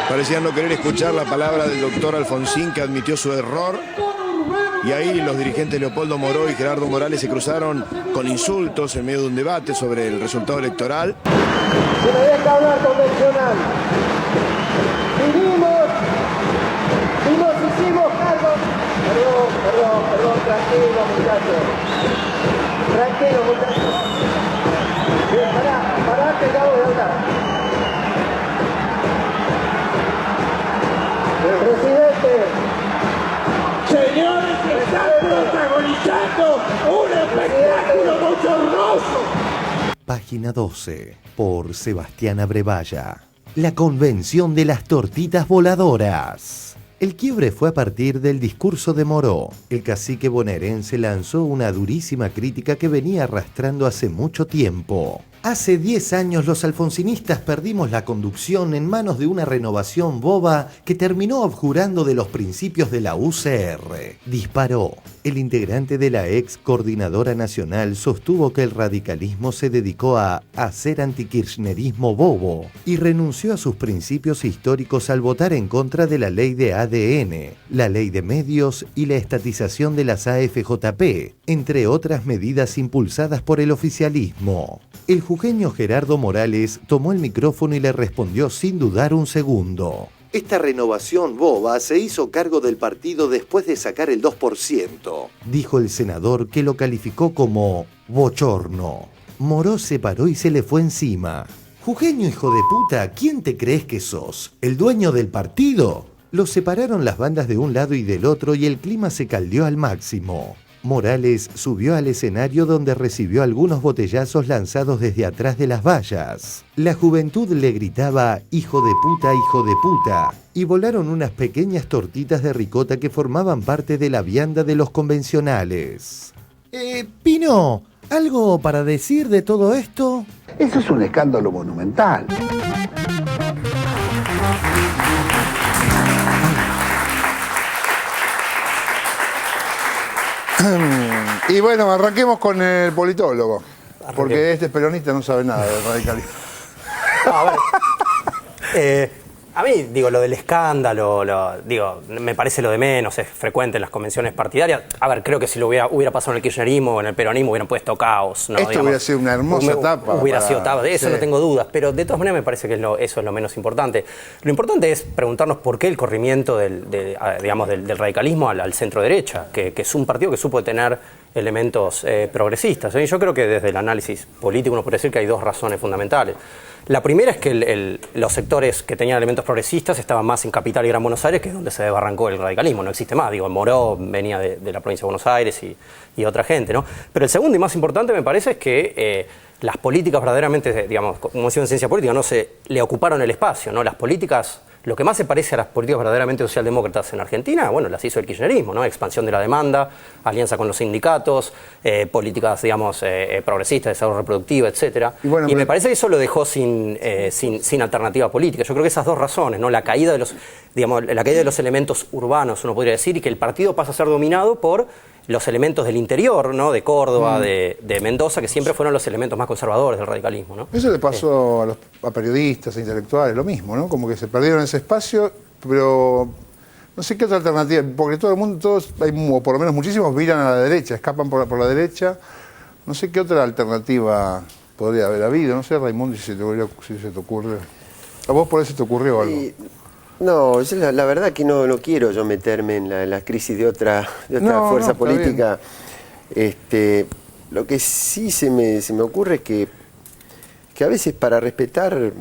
Parecían no querer escuchar la palabra del doctor Alfonsín, que admitió su error. Y ahí los dirigentes Leopoldo Moró y Gerardo Morales se cruzaron con insultos en medio de un debate sobre el resultado electoral. Se me deja hablar convencional. Y nos hicimos cargo. Perdón, tranquilo muchachos. Bien, pará. Presidente, señores, están protagonizando un espectáculo bochornoso. Página 12, por Sebastián Abrevaya. La convención de las tortitas voladoras. El quiebre fue a partir del discurso de Moró. El cacique bonaerense lanzó una durísima crítica que venía arrastrando hace mucho tiempo. Hace 10 años los alfonsinistas perdimos la conducción en manos de una renovación boba que terminó abjurando de los principios de la UCR. Disparó. El integrante de la ex coordinadora nacional sostuvo que el radicalismo se dedicó a hacer antikirchnerismo bobo y renunció a sus principios históricos al votar en contra de la ley de ADN, la ley de medios y la estatización de las AFJP, entre otras medidas impulsadas por el oficialismo. El jujeño Gerardo Morales tomó el micrófono y le respondió sin dudar un segundo. Esta renovación boba se hizo cargo del partido después de sacar el 2%, dijo el senador, que lo calificó como bochorno. Moró se paró y se le fue encima. Jujeño, hijo de puta, ¿quién te crees que sos? ¿El dueño del partido? Los separaron las bandas de un lado y del otro y el clima se caldeó al máximo. Morales subió al escenario donde recibió algunos botellazos lanzados desde atrás de las vallas. La juventud le gritaba hijo de puta, y volaron unas pequeñas tortitas de ricota que formaban parte de la vianda de los convencionales. Pino, ¿algo para decir de todo esto? Eso es un escándalo monumental. Y bueno, arranquemos con el politólogo. Porque este peronista no sabe nada del radicalismo. A mí, digo, lo del escándalo, me parece lo de menos, es frecuente en las convenciones partidarias. A ver, creo que si lo hubiera pasado en el kirchnerismo o en el peronismo hubieran puesto caos, ¿no? Esto hubiera sido una hermosa etapa. Hubiera sido etapa, de eso no tengo dudas, pero de todas maneras me parece que eso es lo menos importante. Lo importante es preguntarnos por qué el corrimiento del radicalismo al centro derecha, que es un partido que supo tener elementos progresistas. Yo creo que desde el análisis político uno puede decir que hay dos razones fundamentales. La primera es que los sectores que tenían elementos progresistas estaban más en Capital y Gran Buenos Aires, que es donde se desbarrancó el radicalismo, no existe más. Digo, Moró venía de la provincia de Buenos Aires y otra gente, ¿no? Pero el segundo y más importante me parece es que las políticas verdaderamente, digamos, como decía en ciencia política, no se le ocuparon el espacio, ¿no? Las políticas, lo que más se parece a las políticas verdaderamente socialdemócratas en Argentina, bueno, las hizo el kirchnerismo, ¿no? Expansión de la demanda, alianza con los sindicatos, políticas, digamos, progresistas, desarrollo reproductivo, etcétera. Y me parece que eso lo dejó sin alternativa política. Yo creo que esas dos razones, ¿no? La caída de los elementos urbanos, uno podría decir, y que el partido pasa a ser dominado por los elementos del interior, ¿no? De Córdoba, de Mendoza, que siempre fueron los elementos más conservadores del radicalismo, ¿no? Eso le pasó a periodistas, a intelectuales, lo mismo, ¿no? Como que se perdieron ese espacio, pero no sé qué otra alternativa, porque todo el mundo, todos, o por lo menos muchísimos, viran a la derecha, escapan por la derecha. No sé qué otra alternativa podría haber habido, no sé, Raimundo, si se te ocurre. ¿A vos por eso te ocurrió algo? No, yo la verdad que no quiero yo meterme en la crisis de otra fuerza política. Lo que sí se me ocurre es que a veces para respetar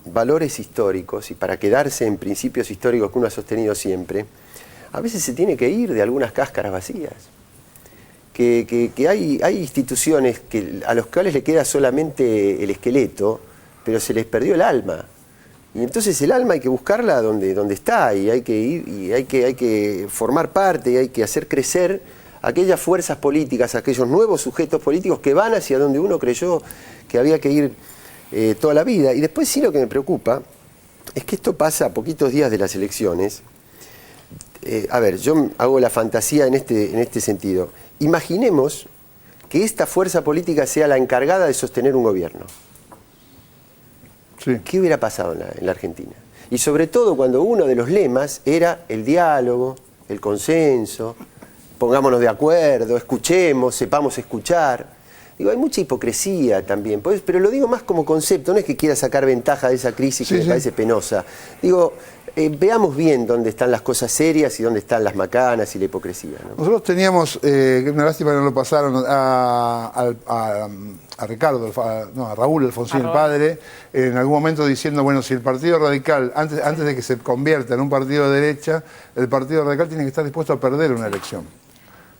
valores históricos y para quedarse en principios históricos que uno ha sostenido siempre, a veces se tiene que ir de algunas cáscaras vacías. Que hay instituciones a los cuales le queda solamente el esqueleto, pero se les perdió el alma. Y entonces el alma hay que buscarla donde está, y hay que ir, y hay que formar parte, y hay que hacer crecer aquellas fuerzas políticas, aquellos nuevos sujetos políticos que van hacia donde uno creyó que había que ir toda la vida. Y después sí, lo que me preocupa es que esto pasa a poquitos días de las elecciones. Yo hago la fantasía en este sentido. Imaginemos que esta fuerza política sea la encargada de sostener un gobierno. Sí. ¿Qué hubiera pasado en la Argentina? Y sobre todo cuando uno de los lemas era el diálogo, el consenso, pongámonos de acuerdo, escuchemos, sepamos escuchar. Digo, hay mucha hipocresía también, pero lo digo más como concepto, no es que quiera sacar ventaja de esa crisis que me parece penosa. Digo, veamos bien dónde están las cosas serias y dónde están las macanas y la hipocresía, ¿no? Nosotros teníamos, una lástima que no lo pasaron, a Ricardo, a Raúl Alfonsín, el padre, en algún momento diciendo, bueno, si el Partido Radical, antes de que se convierta en un partido de derecha, el Partido Radical tiene que estar dispuesto a perder una elección.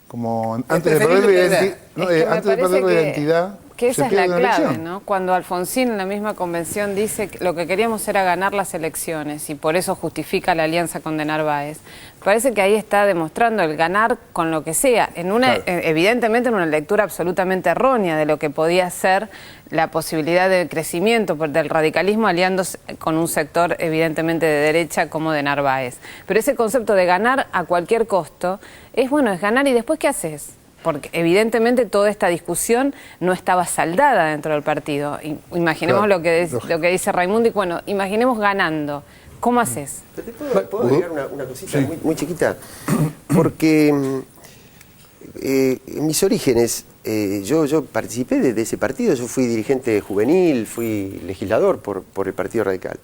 Como antes de perder la identidad. Que esa es la clave, elección, ¿no? Cuando Alfonsín en la misma convención dice que lo que queríamos era ganar las elecciones y por eso justifica la alianza con de Narváez, parece que ahí está demostrando el ganar con lo que sea, evidentemente en una lectura absolutamente errónea de lo que podía ser la posibilidad de crecimiento del radicalismo aliándose con un sector evidentemente de derecha como de Narváez. Pero ese concepto de ganar a cualquier costo es ganar y después ¿qué haces? Porque evidentemente toda esta discusión no estaba saldada dentro del partido. Imaginemos lo que dice Raimundo y bueno, imaginemos ganando. ¿Cómo haces? ¿Puedo agregar una cosita muy chiquita? Porque en mis orígenes, yo participé de ese partido, yo fui dirigente juvenil, fui legislador por el Partido Radical.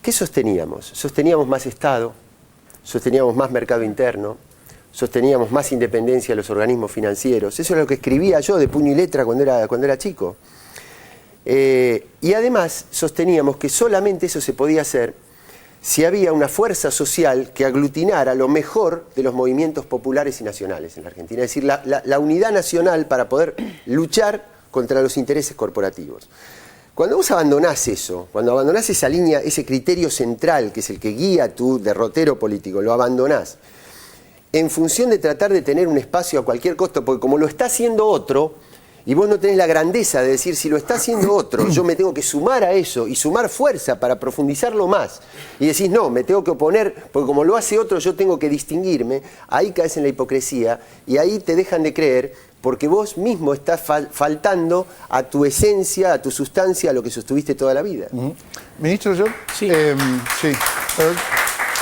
¿Qué sosteníamos? Sosteníamos más Estado, sosteníamos más mercado interno, sosteníamos más independencia de los organismos financieros. Eso es lo que escribía yo de puño y letra cuando era chico. Y además sosteníamos que solamente eso se podía hacer si había una fuerza social que aglutinara lo mejor de los movimientos populares y nacionales en la Argentina. Es decir, la unidad nacional para poder luchar contra los intereses corporativos. Cuando vos abandonás eso, cuando abandonás esa línea, ese criterio central que es el que guía tu derrotero político, lo abandonás en función de tratar de tener un espacio a cualquier costo, porque como lo está haciendo otro, y vos no tenés la grandeza de decir, si lo está haciendo otro, yo me tengo que sumar a eso y sumar fuerza para profundizarlo más, y decís, no, me tengo que oponer, porque como lo hace otro, yo tengo que distinguirme, ahí caes en la hipocresía, y ahí te dejan de creer, porque vos mismo estás faltando a tu esencia, a tu sustancia, a lo que sostuviste toda la vida. Ministro, yo... Sí. Sí.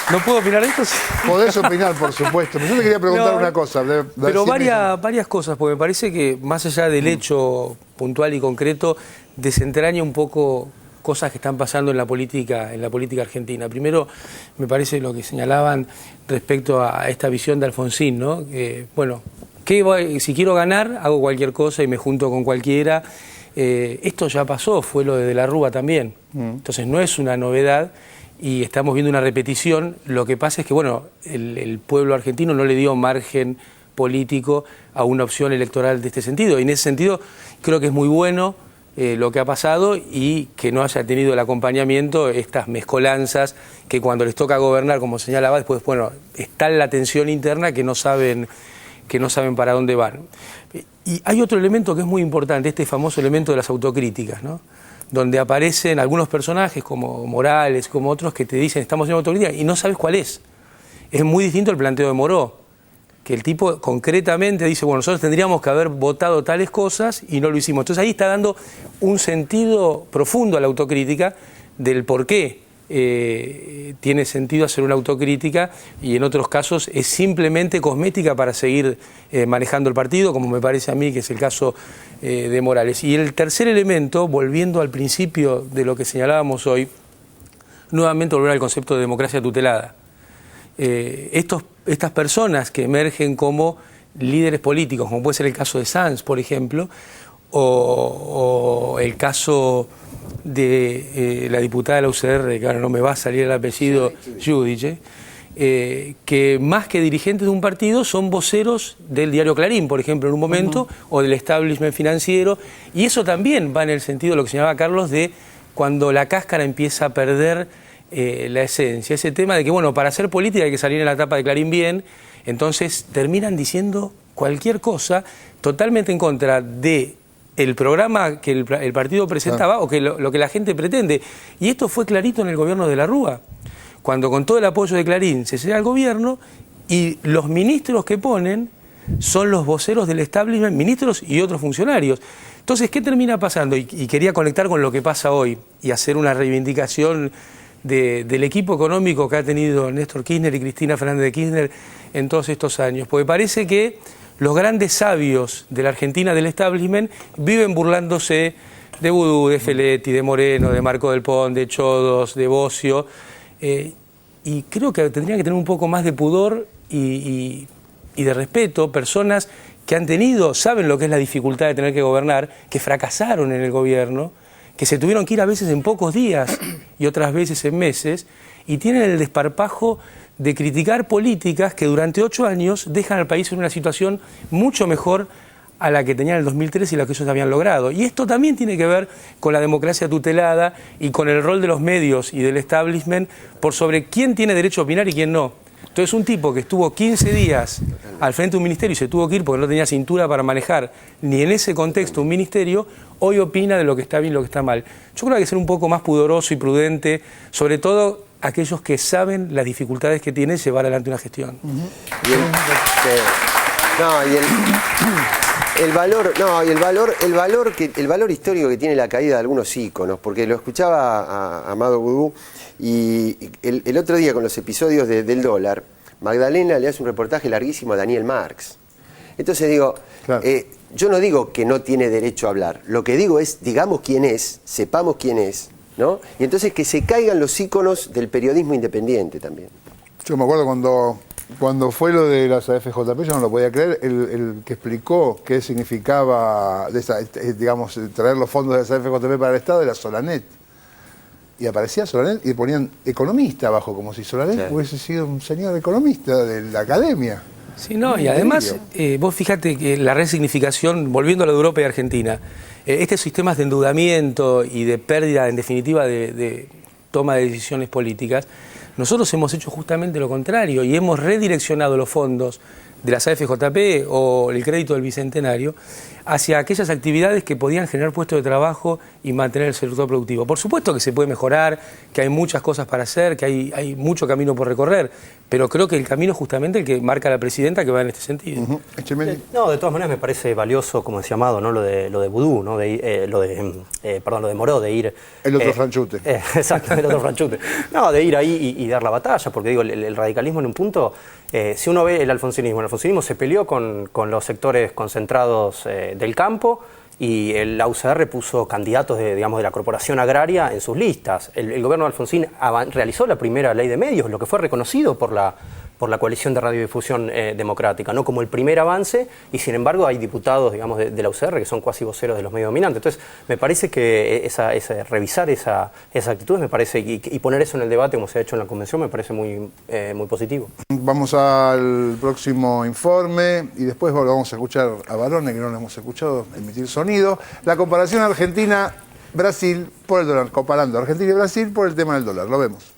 ¿No puedo opinar de esto? Podés opinar, por supuesto. Pero yo le quería preguntar una cosa. Pero varias cosas, porque me parece que más allá del hecho puntual y concreto, desentraña un poco cosas que están pasando en la política argentina. Primero, me parece lo que señalaban respecto a esta visión de Alfonsín, ¿no? Bueno, si quiero ganar, hago cualquier cosa y me junto con cualquiera. Esto ya pasó, fue lo de la Rúa también. Entonces no es una novedad. Y estamos viendo una repetición. Lo que pasa es que, bueno, el pueblo argentino no le dio margen político a una opción electoral de este sentido. Y en ese sentido creo que es muy bueno lo que ha pasado y que no haya tenido el acompañamiento, estas mezcolanzas que cuando les toca gobernar, como señalaba, después, bueno, está la tensión interna que no saben para dónde van. Y hay otro elemento que es muy importante, este famoso elemento de las autocríticas, ¿no? Donde aparecen algunos personajes como Morales, como otros que te dicen estamos en autocrítica y no sabes cuál es. Es muy distinto el planteo de Moró, que el tipo concretamente dice, bueno, nosotros tendríamos que haber votado tales cosas y no lo hicimos. Entonces ahí está dando un sentido profundo a la autocrítica del por qué tiene sentido hacer una autocrítica y en otros casos es simplemente cosmética para seguir manejando el partido, como me parece a mí que es el caso de Morales. Y el tercer elemento, volviendo al principio de lo que señalábamos hoy, nuevamente volver al concepto de democracia tutelada. Estas personas que emergen como líderes políticos, como puede ser el caso de Sanz, por ejemplo, o el caso de la diputada de la UCR, que ahora no me va a salir el apellido, Giudice, que más que dirigentes de un partido son voceros del diario Clarín, por ejemplo, en un momento, o del establishment financiero, y eso también va en el sentido de lo que señalaba Carlos, de cuando la cáscara empieza a perder la esencia, ese tema de que, bueno, para hacer política hay que salir en la tapa de Clarín bien, entonces terminan diciendo cualquier cosa totalmente en contra de el programa que el partido presentaba o que lo que la gente pretende. Y esto fue clarito en el gobierno de la Rúa, cuando con todo el apoyo de Clarín se llega al gobierno y los ministros que ponen son los voceros del establishment, ministros y otros funcionarios. Entonces, ¿qué termina pasando? Y quería conectar con lo que pasa hoy y hacer una reivindicación del equipo económico que ha tenido Néstor Kirchner y Cristina Fernández de Kirchner en todos estos años, porque parece que los grandes sabios de la Argentina del establishment viven burlándose de Vudú, de Feletti, de Moreno, de Marco del Pont, de Chodos, de Bocio, y y creo que tendrían que tener un poco más de pudor y de respeto, personas que saben lo que es la dificultad de tener que gobernar, que fracasaron en el gobierno, que se tuvieron que ir a veces en pocos días y otras veces en meses, y tienen el desparpajo de criticar políticas que durante 8 años dejan al país en una situación mucho mejor a la que tenían en el 2003 y la que ellos habían logrado. Y esto también tiene que ver con la democracia tutelada y con el rol de los medios y del establishment por sobre quién tiene derecho a opinar y quién no. Entonces un tipo que estuvo 15 días al frente de un ministerio y se tuvo que ir porque no tenía cintura para manejar ni en ese contexto un ministerio, hoy opina de lo que está bien y lo que está mal. Yo creo que hay que ser un poco más pudoroso y prudente, sobre todo aquellos que saben las dificultades que tiene llevar adelante una gestión. El valor histórico que tiene la caída de algunos íconos, porque lo escuchaba a Amado Boudou y el otro día con los episodios del dólar, Magdalena le hace un reportaje larguísimo a Daniel Marx. Entonces digo, claro, yo no digo que no tiene derecho a hablar, lo que digo es, digamos quién es, sepamos quién es, ¿no? Y entonces que se caigan los íconos del periodismo independiente también. Yo me acuerdo cuando fue lo de las AFJP, yo no lo podía creer, el que explicó qué significaba, digamos, traer los fondos de las AFJP para el Estado era Solanet. Y aparecía Solanet y ponían economista abajo, como si Solanet hubiese sido un señor economista de la academia. Sí, no, y además, vos fíjate que la resignificación, volviendo a la de Europa y Argentina, estos sistemas de endeudamiento y de pérdida, en definitiva, de toma de decisiones políticas, nosotros hemos hecho justamente lo contrario y hemos redireccionado los fondos de las AFJP o el crédito del Bicentenario hacia aquellas actividades que podían generar puestos de trabajo y mantener el sector productivo. Por supuesto que se puede mejorar, que hay muchas cosas para hacer, que hay mucho camino por recorrer, pero creo que el camino es justamente el que marca la presidenta, que va en este sentido. No, de todas maneras me parece valioso, como decía Amado, ¿no? lo de Boudou, ¿no? lo de Moró, de ir... El otro franchute. Exacto, el otro franchute. No, de ir ahí y dar la batalla, porque digo, el radicalismo en un punto, si uno ve el alfonsinismo se peleó con los sectores concentrados del campo, y la UCR puso candidatos de la corporación agraria en sus listas. El gobierno de Alfonsín realizó la primera ley de medios, lo que fue reconocido por la coalición de radiodifusión democrática, no como el primer avance, y sin embargo hay diputados de la UCR que son cuasi voceros de los medios dominantes. Entonces me parece que revisar esa actitud me parece, y poner eso en el debate como se ha hecho en la convención, me parece muy positivo. Vamos al próximo informe y después vamos a escuchar a Barone, que no lo hemos escuchado emitir sonido. La comparación Argentina-Brasil por el dólar, comparando Argentina y Brasil por el tema del dólar. Lo vemos.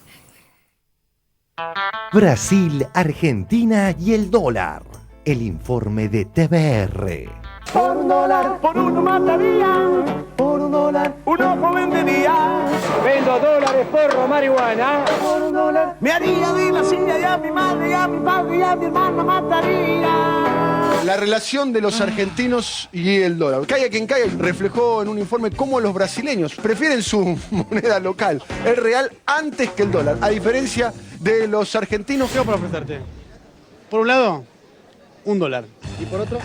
Brasil, Argentina y el dólar. El informe de TVR. Por $1, por uno mataría. Por $1, un ojo vendería. Vendo dólares, porro, marihuana. Por $1, me haría de la silla y a mi madre, y a mi padre y a mi hermana mataría. La relación de los argentinos y el dólar. Caiga quien caiga, reflejó en un informe cómo los brasileños prefieren su moneda local, el real, antes que el dólar. A diferencia de los argentinos. ¿Qué hago para ofrecerte? Por un lado, $1. Y por otro,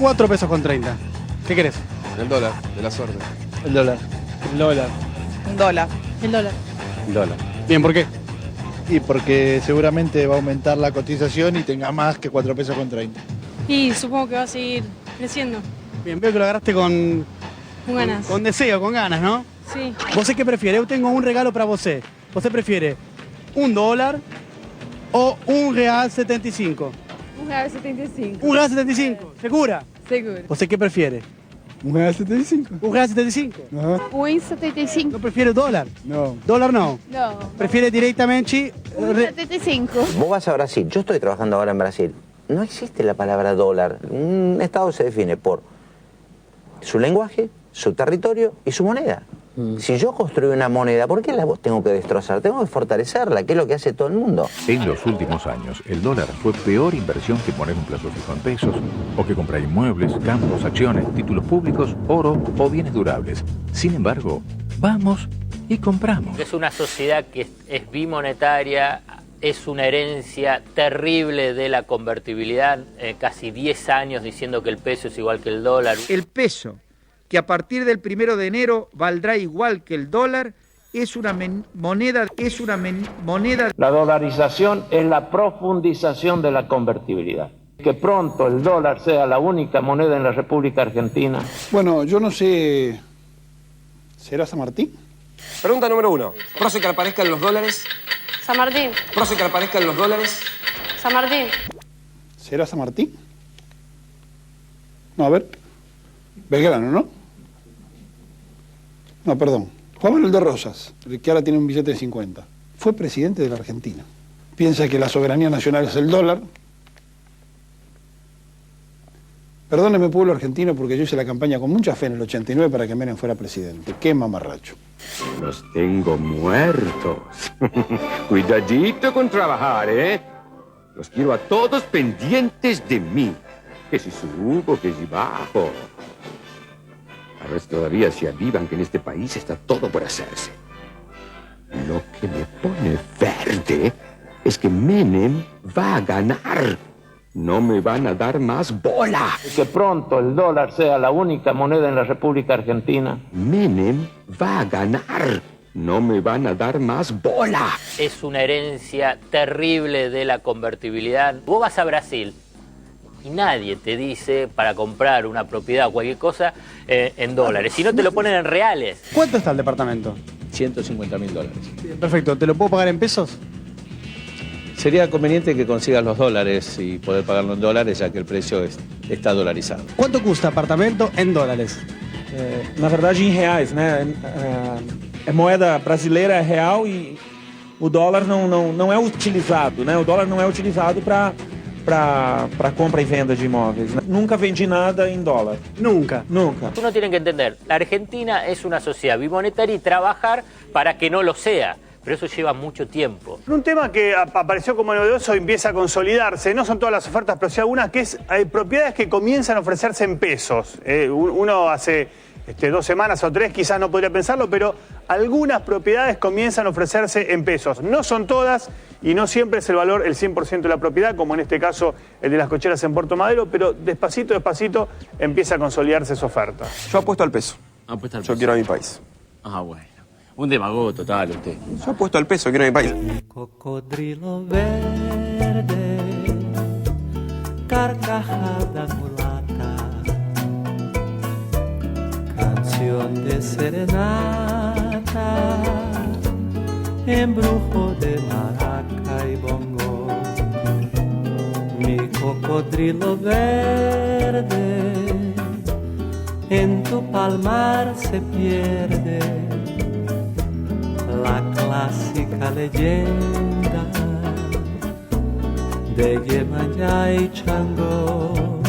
4 pesos con 30. ¿Qué querés? El dólar, de la suerte. El dólar. El dólar. Un dólar. El dólar. El dólar. Bien, ¿por qué? Y porque seguramente va a aumentar la cotización y tenga más que 4 pesos con 30. Y supongo que va a seguir creciendo. Bien, veo que lo agarraste con ganas. Con deseo, con ganas, ¿no? Sí. ¿Vos qué prefiere? Yo tengo un regalo para vos. ¿Vos prefiere $1 o $1.75? $1.75. $1.75, ¿segura? Seguro. ¿Vos qué prefiere? $1.75. $1.75. Ajá. $1.75. ¿No prefiere dólar? No. ¿Dólar no? No. ¿Prefiere directamente? $1.75. Vos vas a Brasil, yo estoy trabajando ahora en Brasil. No existe la palabra dólar. Un estado se define por su lenguaje, su territorio y su moneda. Si yo construyo una moneda, ¿por qué la tengo que destrozar? Tengo que fortalecerla, que es lo que hace todo el mundo. En los últimos años, el dólar fue peor inversión que poner un plazo fijo en pesos, o que comprar inmuebles, campos, acciones, títulos públicos, oro o bienes durables. Sin embargo, vamos y compramos. Es una sociedad que es bimonetaria, es una herencia terrible de la convertibilidad, casi 10 años diciendo que el peso es igual que el dólar. El peso, que a partir del 1 de enero valdrá igual que el dólar, es una moneda. La dolarización es la profundización de la convertibilidad. Que pronto el dólar sea la única moneda en la República Argentina. Bueno, yo no sé. ¿Será San Martín? Pregunta número 1. ¿Proce que aparezcan los dólares? San Martín. ¿Proce que aparezcan los dólares? San Martín. ¿Será San Martín? No, a ver. Belgrano, ¿no? No, perdón. Juan Manuel de Rosas, el que ahora tiene un billete de 50. Fue presidente de la Argentina. Piensa que la soberanía nacional es el dólar. Perdóneme, pueblo argentino, porque yo hice la campaña con mucha fe en el 89 para que Menem fuera presidente. ¡Qué mamarracho! Los tengo muertos. Cuidadito con trabajar, ¿eh? Los quiero a todos pendientes de mí. Que si subo, que si bajo. A ver, todavía se avivan que en este país está todo por hacerse. Lo que me pone verde es que Menem va a ganar. No me van a dar más bola. Que pronto el dólar sea la única moneda en la República Argentina. Menem va a ganar. No me van a dar más bola. Es una herencia terrible de la convertibilidad. Vos vas a Brasil y nadie te dice para comprar una propiedad o cualquier cosa en dólares. Si no, te lo ponen en reales. ¿Cuánto está el departamento? $150.000. Perfecto. ¿Te lo puedo pagar en pesos? Sería conveniente que consigas los dólares y poder pagarlo en dólares, ya que el precio está dolarizado. ¿Cuánto cuesta apartamento en dólares? Na verdade, em reais, né? É moeda brasileira, é real e o dólar não é utilizado, né? O dólar não é utilizado para compra e venda de imóveis. Nunca vendi nada em dólar. Nunca. Nunca. Uno tiene que entender, la Argentina es una sociedad bimonetaria y trabajar para que no lo sea. Pero eso lleva mucho tiempo. Un tema que apareció como novedoso y empieza a consolidarse, no son todas las ofertas, pero sí algunas, que es hay propiedades que comienzan a ofrecerse en pesos. Uno hace 2 semanas o 3 quizás no podría pensarlo, pero algunas propiedades comienzan a ofrecerse en pesos. No son todas y no siempre es el valor el 100% de la propiedad, como en este caso el de las cocheras en Puerto Madero, pero despacito empieza a consolidarse esa oferta. Yo apuesto al peso. Apuesta al Yo quiero a mi país. Ah, bueno. Un demagogo total usted. Yo apuesto al peso, quiero a mi país. Cocodrilo verde, carcajada mulata, canción de serenata, embrujo de maraca y bongo. Mi cocodrilo verde, en tu palmar se pierde la clásica leyenda de Yemayá y Changó.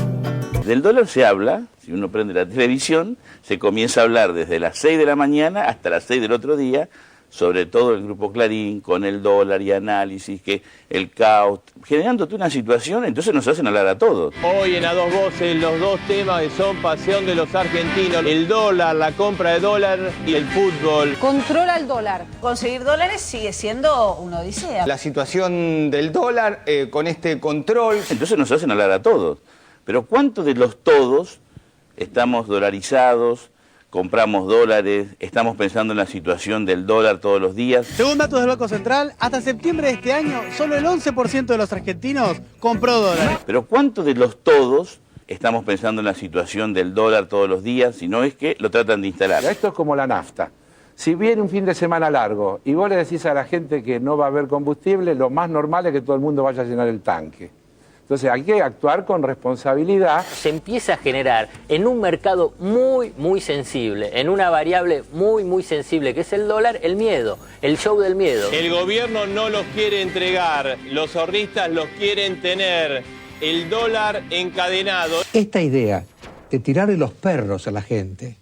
Del dólar se habla, si uno prende la televisión, se comienza a hablar desde las 6 de la mañana hasta las 6 del otro día, sobre todo el Grupo Clarín, con el dólar y análisis, que el caos, generándote una situación, entonces nos hacen hablar a todos. Hoy en A Dos Voces, los dos temas que son pasión de los argentinos, el dólar, la compra de dólar y el fútbol. Controla el dólar. Conseguir dólares sigue siendo una odisea. La situación del dólar con este control. Entonces nos hacen hablar a todos. Pero ¿cuántos de los todos estamos dolarizados? Compramos dólares, estamos pensando en la situación del dólar todos los días. Según datos del Banco Central, hasta septiembre de este año, solo el 11% de los argentinos compró dólares. Pero ¿cuántos de los todos estamos pensando en la situación del dólar todos los días? Si no es que lo tratan de instalar. Esto es como la nafta. Si viene un fin de semana largo y vos le decís a la gente que no va a haber combustible, lo más normal es que todo el mundo vaya a llenar el tanque. Entonces hay que actuar con responsabilidad. Se empieza a generar en un mercado muy sensible, en una variable muy sensible, que es el dólar, el miedo, el show del miedo. El gobierno no los quiere entregar, los ahorristas los quieren tener, el dólar encadenado. Esta idea de tirarle los perros a la gente,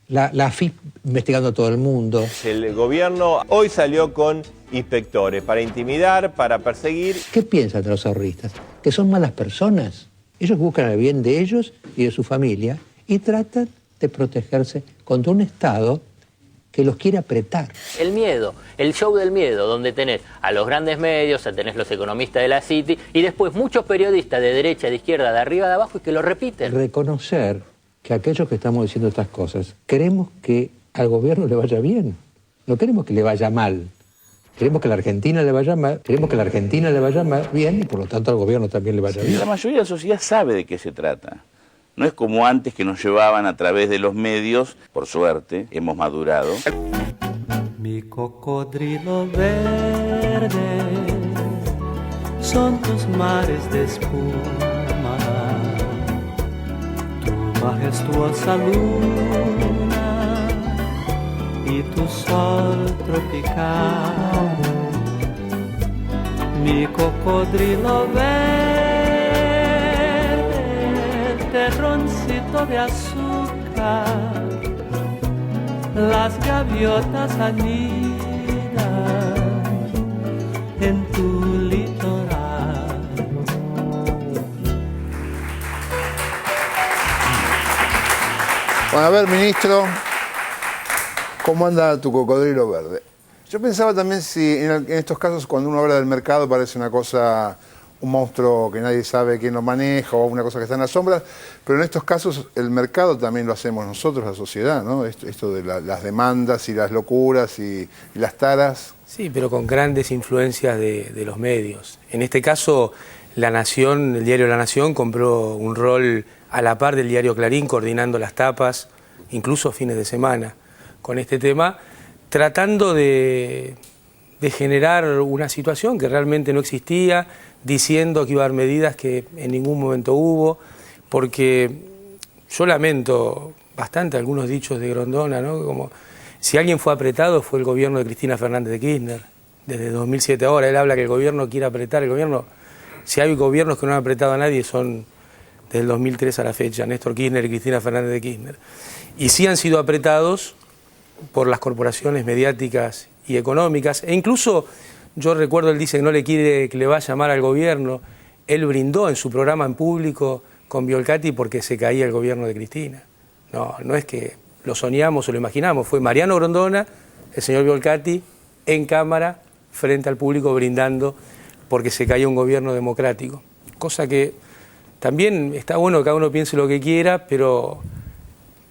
la AFIP investigando a todo el mundo. El gobierno hoy salió con inspectores para intimidar, para perseguir. ¿Qué piensan de los ahorristas? Que son malas personas. Ellos buscan el bien de ellos y de su familia y tratan de protegerse contra un Estado que los quiere apretar. El miedo, el show del miedo, donde tenés a los grandes medios, tenés los economistas de la City y después muchos periodistas de derecha, de izquierda, de arriba, de abajo y que lo repiten. Reconocer que aquellos que estamos diciendo estas cosas queremos que al gobierno le vaya bien. No queremos que le vaya mal. Queremos que la Argentina le vaya mal, bien, y por lo tanto al gobierno también le vaya bien. La mayoría de la sociedad sabe de qué se trata. No es como antes que nos llevaban a través de los medios, por suerte, hemos madurado. Mi cocodrilo verde son tus mares de espuma, tu majestuosa luna y tu sol tropical. Mi cocodrilo verde, terroncito de azúcar, las gaviotas anidan en tu litoral. Bueno, a ver, ministro, ¿cómo anda tu cocodrilo verde? Yo pensaba también si en estos casos cuando uno habla del mercado parece una cosa, un monstruo que nadie sabe quién lo maneja o una cosa que está en las sombras, pero en estos casos el mercado también lo hacemos nosotros, la sociedad, ¿no? Esto de las demandas y las locuras y las taras. Sí, pero con grandes influencias de los medios. En este caso, La Nación, el diario La Nación, compró un rol a la par del diario Clarín, coordinando las tapas, incluso fines de semana, con este tema, tratando de generar una situación que realmente no existía, diciendo que iba a haber medidas que en ningún momento hubo, porque yo lamento bastante algunos dichos de Grondona, ¿no? Como si alguien fue apretado fue el gobierno de Cristina Fernández de Kirchner, desde 2007 ahora. Él habla que el gobierno quiere apretar, el gobierno, si hay gobiernos que no han apretado a nadie son desde el 2003 a la fecha, Néstor Kirchner y Cristina Fernández de Kirchner. Y sí han sido apretados por las corporaciones mediáticas y económicas, e incluso yo recuerdo, él dice que no le quiere que le vaya mal al gobierno, él brindó en su programa en público con Biolcati porque se caía el gobierno de Cristina. No es que lo soñamos o lo imaginamos, fue Mariano Grondona, el señor Biolcati, en cámara, frente al público, brindando porque se caía un gobierno democrático. Cosa que también está bueno que cada uno piense lo que quiera, pero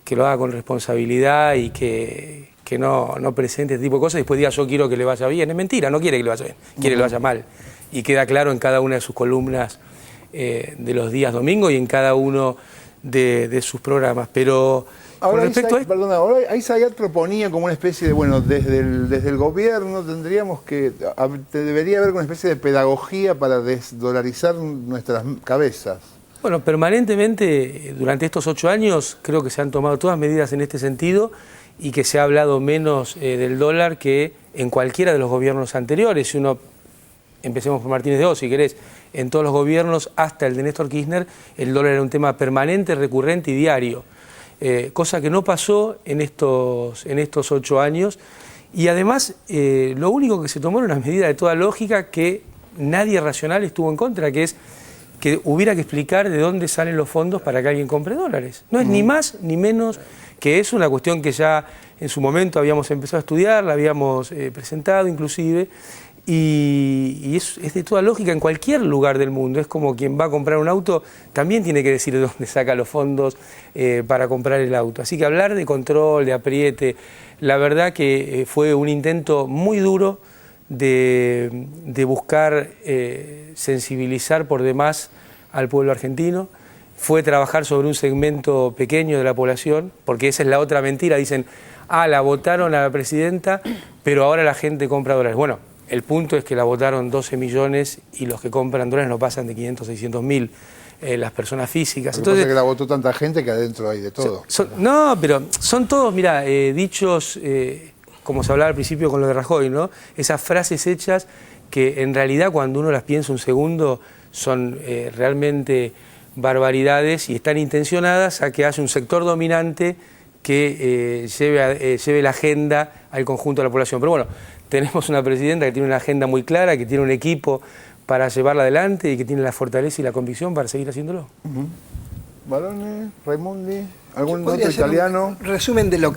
que lo haga con responsabilidad y que no presente este tipo de cosas y después diga yo quiero que le vaya bien. Es mentira, no quiere que le vaya bien, quiere que le vaya mal. Y queda claro en cada una de sus columnas de los días domingos y en cada uno de sus programas. Pero ahora con respecto a... Perdona, ahora Aizayat proponía como una especie de, bueno, desde el gobierno debería haber una especie de pedagogía para desdolarizar nuestras cabezas. Bueno, permanentemente durante estos 8 años creo que se han tomado todas medidas en este sentido y que se ha hablado menos del dólar que en cualquiera de los gobiernos anteriores. Si uno, empecemos por Martínez de Oz, si querés, en todos los gobiernos, hasta el de Néstor Kirchner, el dólar era un tema permanente, recurrente y diario. Cosa que no pasó en estos 8 años. Y además, lo único que se tomó era una medida de toda lógica que nadie racional estuvo en contra, que es que hubiera que explicar de dónde salen los fondos para que alguien compre dólares. No es ni más ni menos que es una cuestión que ya en su momento habíamos empezado a estudiar, la habíamos presentado inclusive, y es de toda lógica en cualquier lugar del mundo. Es como quien va a comprar un auto, también tiene que decir de dónde saca los fondos para comprar el auto. Así que hablar de control, de apriete, la verdad que fue un intento muy duro de buscar sensibilizar por demás al pueblo argentino. Fue trabajar sobre un segmento pequeño de la población, porque esa es la otra mentira. Dicen, la votaron a la presidenta, pero ahora la gente compra dólares. Bueno, el punto es que la votaron 12 millones y los que compran dólares no pasan de 500, 600 mil, las personas físicas. Entonces, pasa que la votó tanta gente que adentro hay de todo. No, pero son todos, mira, dichos, como se hablaba al principio con lo de Rajoy, ¿no? Esas frases hechas que en realidad cuando uno las piensa un segundo son realmente barbaridades y están intencionadas a que haya un sector dominante que lleve la agenda al conjunto de la población. Pero bueno, tenemos una presidenta que tiene una agenda muy clara, que tiene un equipo para llevarla adelante y que tiene la fortaleza y la convicción para seguir haciéndolo. Barone, Raimundi, algún otro italiano. Un resumen de lo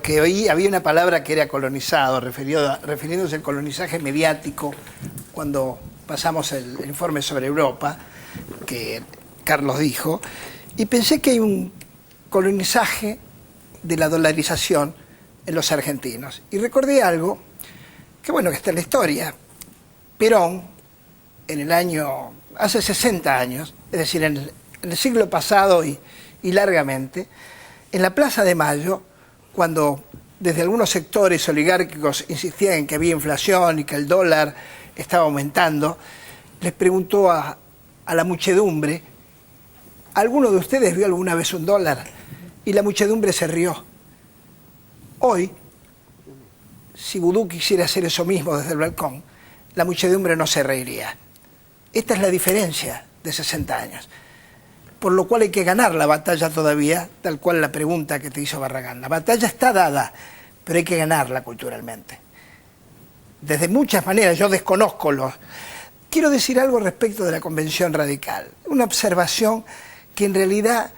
que oí. Había una palabra que era colonizado, refiriéndose al colonizaje mediático, cuando pasamos el informe sobre Europa, que Carlos dijo, y pensé que hay un colonizaje de la dolarización en los argentinos. Y recordé algo, que bueno, que está en la historia. Perón, hace 60 años, es decir, en el siglo pasado y largamente, en la Plaza de Mayo, cuando desde algunos sectores oligárquicos insistían en que había inflación y que el dólar estaba aumentando, les preguntó a la muchedumbre, ¿alguno de ustedes vio alguna vez un dólar? Y la muchedumbre se rió. Hoy, si Vudú quisiera hacer eso mismo desde el balcón, la muchedumbre no se reiría. Esta es la diferencia de 60 años. Por lo cual hay que ganar la batalla todavía, tal cual la pregunta que te hizo Barragán. La batalla está dada, pero hay que ganarla culturalmente. Desde muchas maneras, yo desconozco los... Quiero decir algo respecto de la Convención Radical. Una observación que en realidad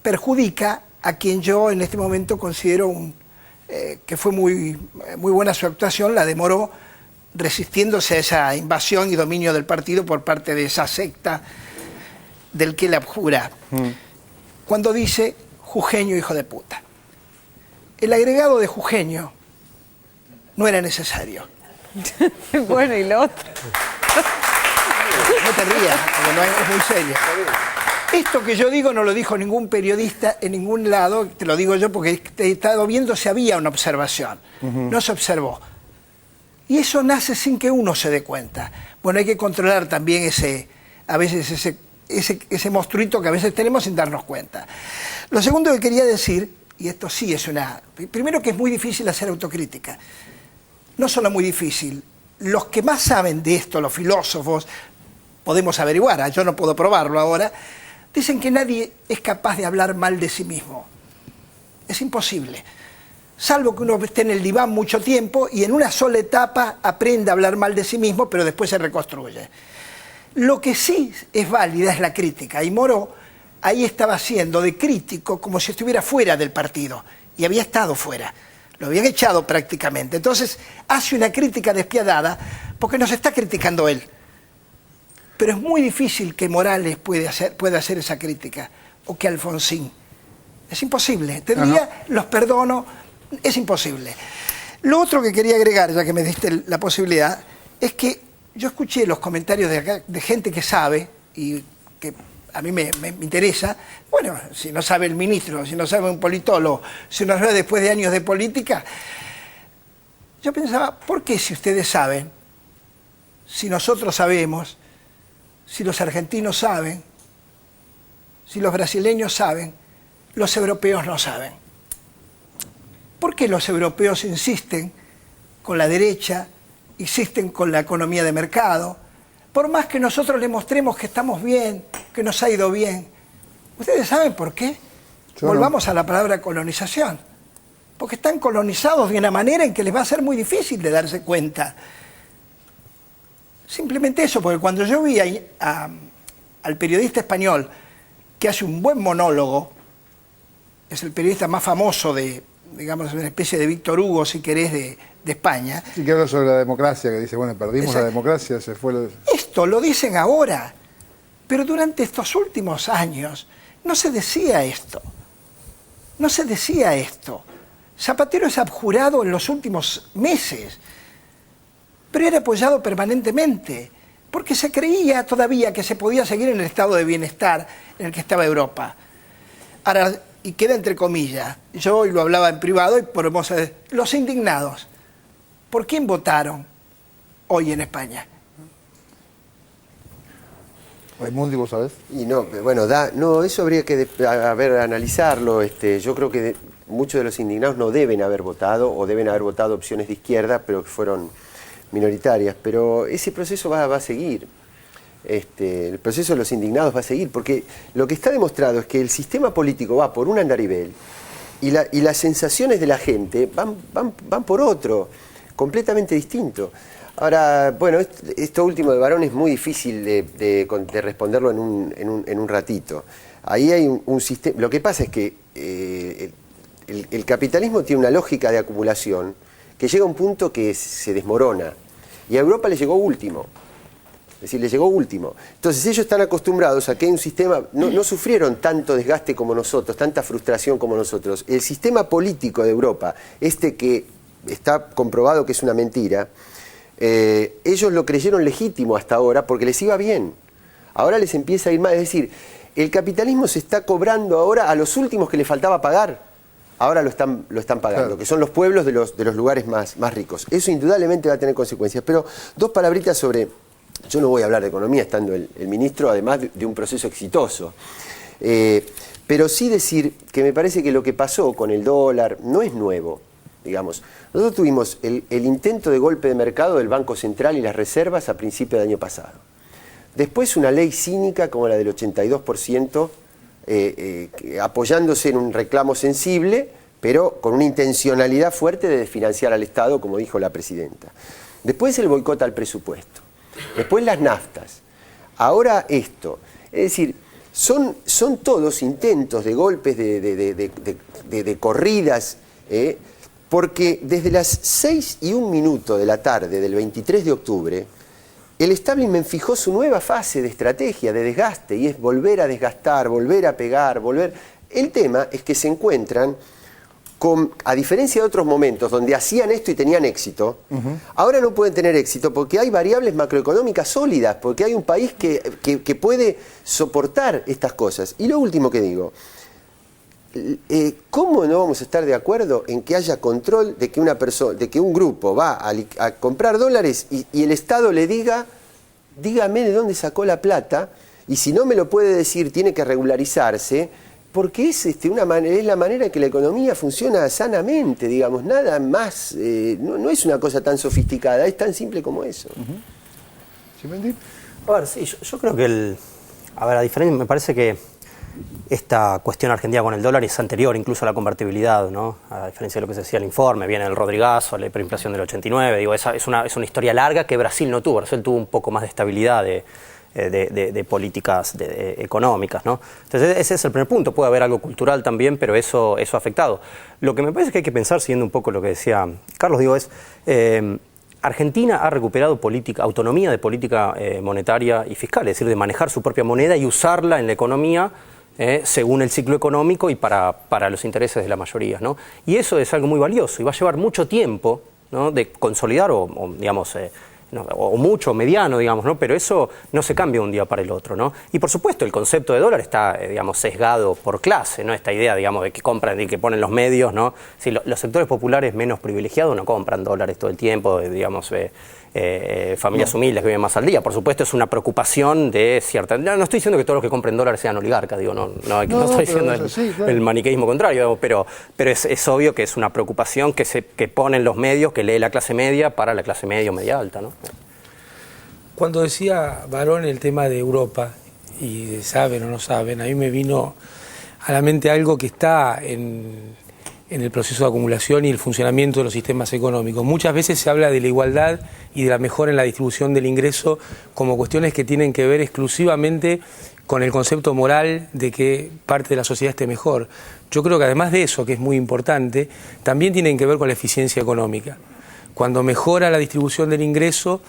perjudica a quien yo en este momento considero que fue muy buena su actuación, la demoró resistiéndose a esa invasión y dominio del partido por parte de esa secta del que la abjura, cuando dice Jujeño hijo de puta. El agregado de Jujeño no era necesario. Bueno, y lo otro. No te rías, porque no es muy serio. Esto que yo digo no lo dijo ningún periodista en ningún lado, te lo digo yo porque he estado viendo si había una observación. No se observó. Y eso nace sin que uno se dé cuenta. Bueno, hay que controlar también ese monstruito que a veces tenemos sin darnos cuenta. Lo segundo que quería decir, y esto sí es primero que es muy difícil hacer autocrítica. No solo muy difícil, los que más saben de esto, los filósofos, podemos averiguar, yo no puedo probarlo ahora, dicen que nadie es capaz de hablar mal de sí mismo. Es imposible. Salvo que uno esté en el diván mucho tiempo y en una sola etapa aprende a hablar mal de sí mismo, pero después se reconstruye. Lo que sí es válida es la crítica. Y Moró ahí estaba haciendo de crítico como si estuviera fuera del partido. Y había estado fuera. Lo habían echado prácticamente. Entonces hace una crítica despiadada porque nos está criticando él. Pero es muy difícil que Morales pueda hacer esa crítica. O que Alfonsín. Es imposible. Te diría, los perdono, es imposible. Lo otro que quería agregar, ya que me diste la posibilidad, es que yo escuché los comentarios de acá, de gente que sabe, y que a mí me interesa. Bueno, si no sabe el ministro, si no sabe un politólogo, si no sabe después de años de política. Yo pensaba, ¿por qué si ustedes saben, si nosotros sabemos, si los argentinos saben, si los brasileños saben, los europeos no saben? ¿Por qué los europeos insisten con la derecha, insisten con la economía de mercado? Por más que nosotros les mostremos que estamos bien, que nos ha ido bien. ¿Ustedes saben por qué? Volvamos a la palabra colonización. Porque están colonizados de una manera en que les va a ser muy difícil de darse cuenta. Simplemente eso, porque cuando yo vi al periodista español que hace un buen monólogo, es el periodista más famoso digamos, una especie de Víctor Hugo, si querés, de España. Sí, que habla sobre la democracia, que dice, bueno, perdimos la democracia, se fue... Esto lo dicen ahora, pero durante estos últimos años no se decía esto. No se decía esto. Zapatero es abjurado en los últimos meses, pero era apoyado permanentemente, porque se creía todavía que se podía seguir en el estado de bienestar en el que estaba Europa. Ahora, y queda entre comillas, yo hoy lo hablaba en privado y podemos saber, los indignados, ¿por quién votaron hoy en España? Raimundo, ¿vos sabés? Y no, bueno, eso habría que analizarlo. Yo creo que muchos de los indignados no deben haber votado, o deben haber votado opciones de izquierda, pero que fueron minoritarias. Pero ese proceso va a seguir. El proceso de los indignados va a seguir, porque lo que está demostrado es que el sistema político va por un andarivel y las sensaciones de la gente van por otro, completamente distinto. Ahora, bueno, esto último de Barón es muy difícil de responderlo en un ratito. Ahí hay un sistema. Lo que pasa es que el capitalismo tiene una lógica de acumulación que llega a un punto que se desmorona. Y a Europa le llegó último. Es decir, les llegó último. Entonces ellos están acostumbrados a que hay un sistema, no sufrieron tanto desgaste como nosotros, tanta frustración como nosotros. El sistema político de Europa, que está comprobado que es una mentira, ellos lo creyeron legítimo hasta ahora porque les iba bien. Ahora les empieza a ir mal. Es decir, el capitalismo se está cobrando ahora a los últimos que le faltaba pagar. Ahora lo están pagando, claro, que son los pueblos de los lugares más ricos. Eso indudablemente va a tener consecuencias. Pero dos palabritas sobre... Yo no voy a hablar de economía estando el ministro, además de un proceso exitoso. Pero sí decir que me parece que lo que pasó con el dólar no es nuevo, digamos. Nosotros tuvimos el intento de golpe de mercado del Banco Central y las reservas a principios del año pasado. Después una ley cínica como la del 82%, apoyándose en un reclamo sensible, pero con una intencionalidad fuerte de desfinanciar al Estado, como dijo la presidenta. Después el boicot al presupuesto. Después las naftas. Ahora esto. Es decir, son todos intentos de golpes, de corridas, porque desde las 6:01 de la tarde del 23 de octubre, el establishment fijó su nueva fase de estrategia, de desgaste, y es volver a desgastar, volver a pegar, volver... El tema es que se encuentran con, a diferencia de otros momentos donde hacían esto y tenían éxito, ahora no pueden tener éxito porque hay variables macroeconómicas sólidas, porque hay un país que puede soportar estas cosas. Y lo último que digo, ¿cómo no vamos a estar de acuerdo en que haya control de que una persona, de que un grupo va a comprar dólares y el Estado le diga, dígame de dónde sacó la plata, y si no me lo puede decir tiene que regularizarse, porque es la manera en que la economía funciona sanamente, digamos, nada más, no es una cosa tan sofisticada, es tan simple como eso. A ver, sí, yo creo que a diferencia, me parece que esta cuestión argentina con el dólar es anterior incluso a la convertibilidad, ¿no? A diferencia de lo que se decía en el informe, viene el Rodrigazo, la hiperinflación del 89, digo, esa es una historia larga que Brasil no tuvo. Brasil tuvo un poco más de estabilidad de políticas económicas, ¿no? Entonces ese es el primer punto. Puede haber algo cultural también, pero eso ha afectado. Lo que me parece que hay que pensar, siguiendo un poco lo que decía Carlos, digo, es... Argentina ha recuperado autonomía de política monetaria y fiscal, es decir, de manejar su propia moneda y usarla en la economía según el ciclo económico y para los intereses de la mayoría, ¿no? Y eso es algo muy valioso y va a llevar mucho tiempo, ¿no?, de consolidar digamos, o mucho, mediano, digamos, ¿no? Pero eso no se cambia un día para el otro, ¿no? Y por supuesto el concepto de dólar está, digamos, sesgado por clase, ¿no? Esta idea, digamos, de que compran y que ponen los medios, ¿no? Si los sectores populares menos privilegiados no compran dólares todo el tiempo, digamos, familias humildes que viven más al día. Por supuesto es una preocupación de cierta... No estoy diciendo que todos los que compren dólares sean oligarcas, digo, no estoy diciendo el maniqueísmo contrario, pero es obvio que es una preocupación que ponen los medios, que lee la clase media para la clase media o media alta, ¿no? Cuando decía Barón el tema de Europa, y de saben o no saben, a mí me vino a la mente algo que está en el proceso de acumulación y el funcionamiento de los sistemas económicos. Muchas veces se habla de la igualdad y de la mejora en la distribución del ingreso como cuestiones que tienen que ver exclusivamente con el concepto moral de que parte de la sociedad esté mejor. Yo creo que además de eso, que es muy importante, también tienen que ver con la eficiencia económica. Cuando mejora la distribución del ingreso,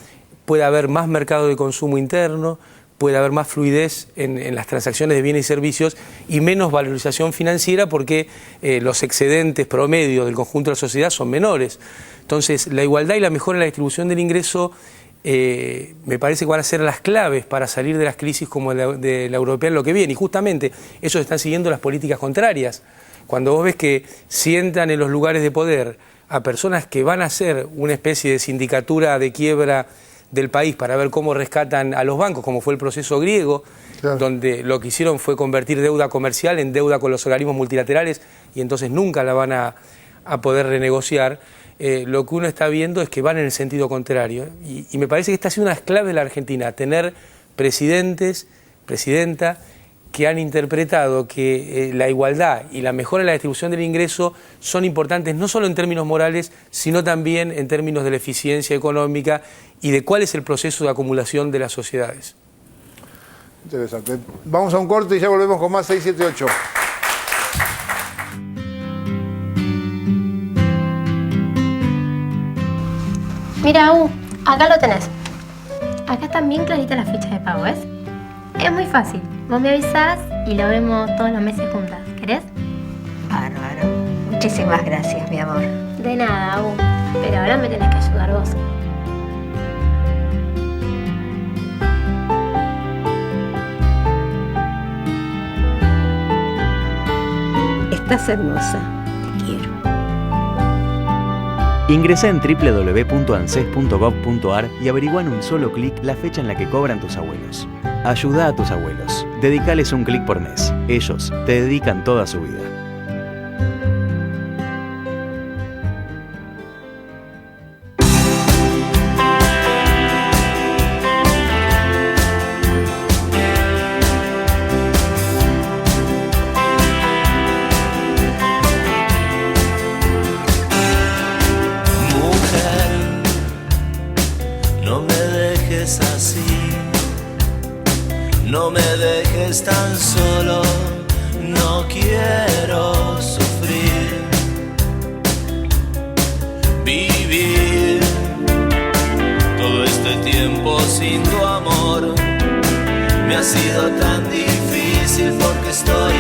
puede haber más mercado de consumo interno, puede haber más fluidez en las transacciones de bienes y servicios y menos valorización financiera porque los excedentes promedio del conjunto de la sociedad son menores. Entonces, la igualdad y la mejora en la distribución del ingreso me parece que van a ser las claves para salir de las crisis como de la europea en lo que viene. Y justamente ellos están siguiendo las políticas contrarias. Cuando vos ves que sientan en los lugares de poder a personas que van a hacer una especie de sindicatura de quiebra del país para ver cómo rescatan a los bancos, como fue el proceso griego, claro, donde lo que hicieron fue convertir deuda comercial en deuda con los organismos multilaterales y entonces nunca la van a poder renegociar. Lo que uno está viendo es que van en el sentido contrario y me parece que esta ha sido una de las claves de la Argentina, tener presidentes, presidenta, que han interpretado que la igualdad y la mejora en la distribución del ingreso son importantes no solo en términos morales, sino también en términos de la eficiencia económica y de cuál es el proceso de acumulación de las sociedades. Interesante. Vamos a un corte y ya volvemos con más 678. Mira, acá lo tenés. acá están bien claritas las fichas de pago, ¿ves? Es muy fácil. Vos me avisás y lo vemos todos los meses juntas. ¿Querés? Bárbaro. Muchísimas gracias, mi amor. De nada, Agu. Pero ahora me tenés que ayudar vos. Estás hermosa. Te quiero. Ingresa en www.anses.gov.ar y averigua en un solo clic la fecha en la que cobran tus abuelos. Ayuda a tus abuelos. Dedicales un clic por mes. Ellos te dedican toda su vida. No me dejes tan solo, no quiero sufrir. Vivir todo este tiempo sin tu amor me ha sido tan difícil porque estoy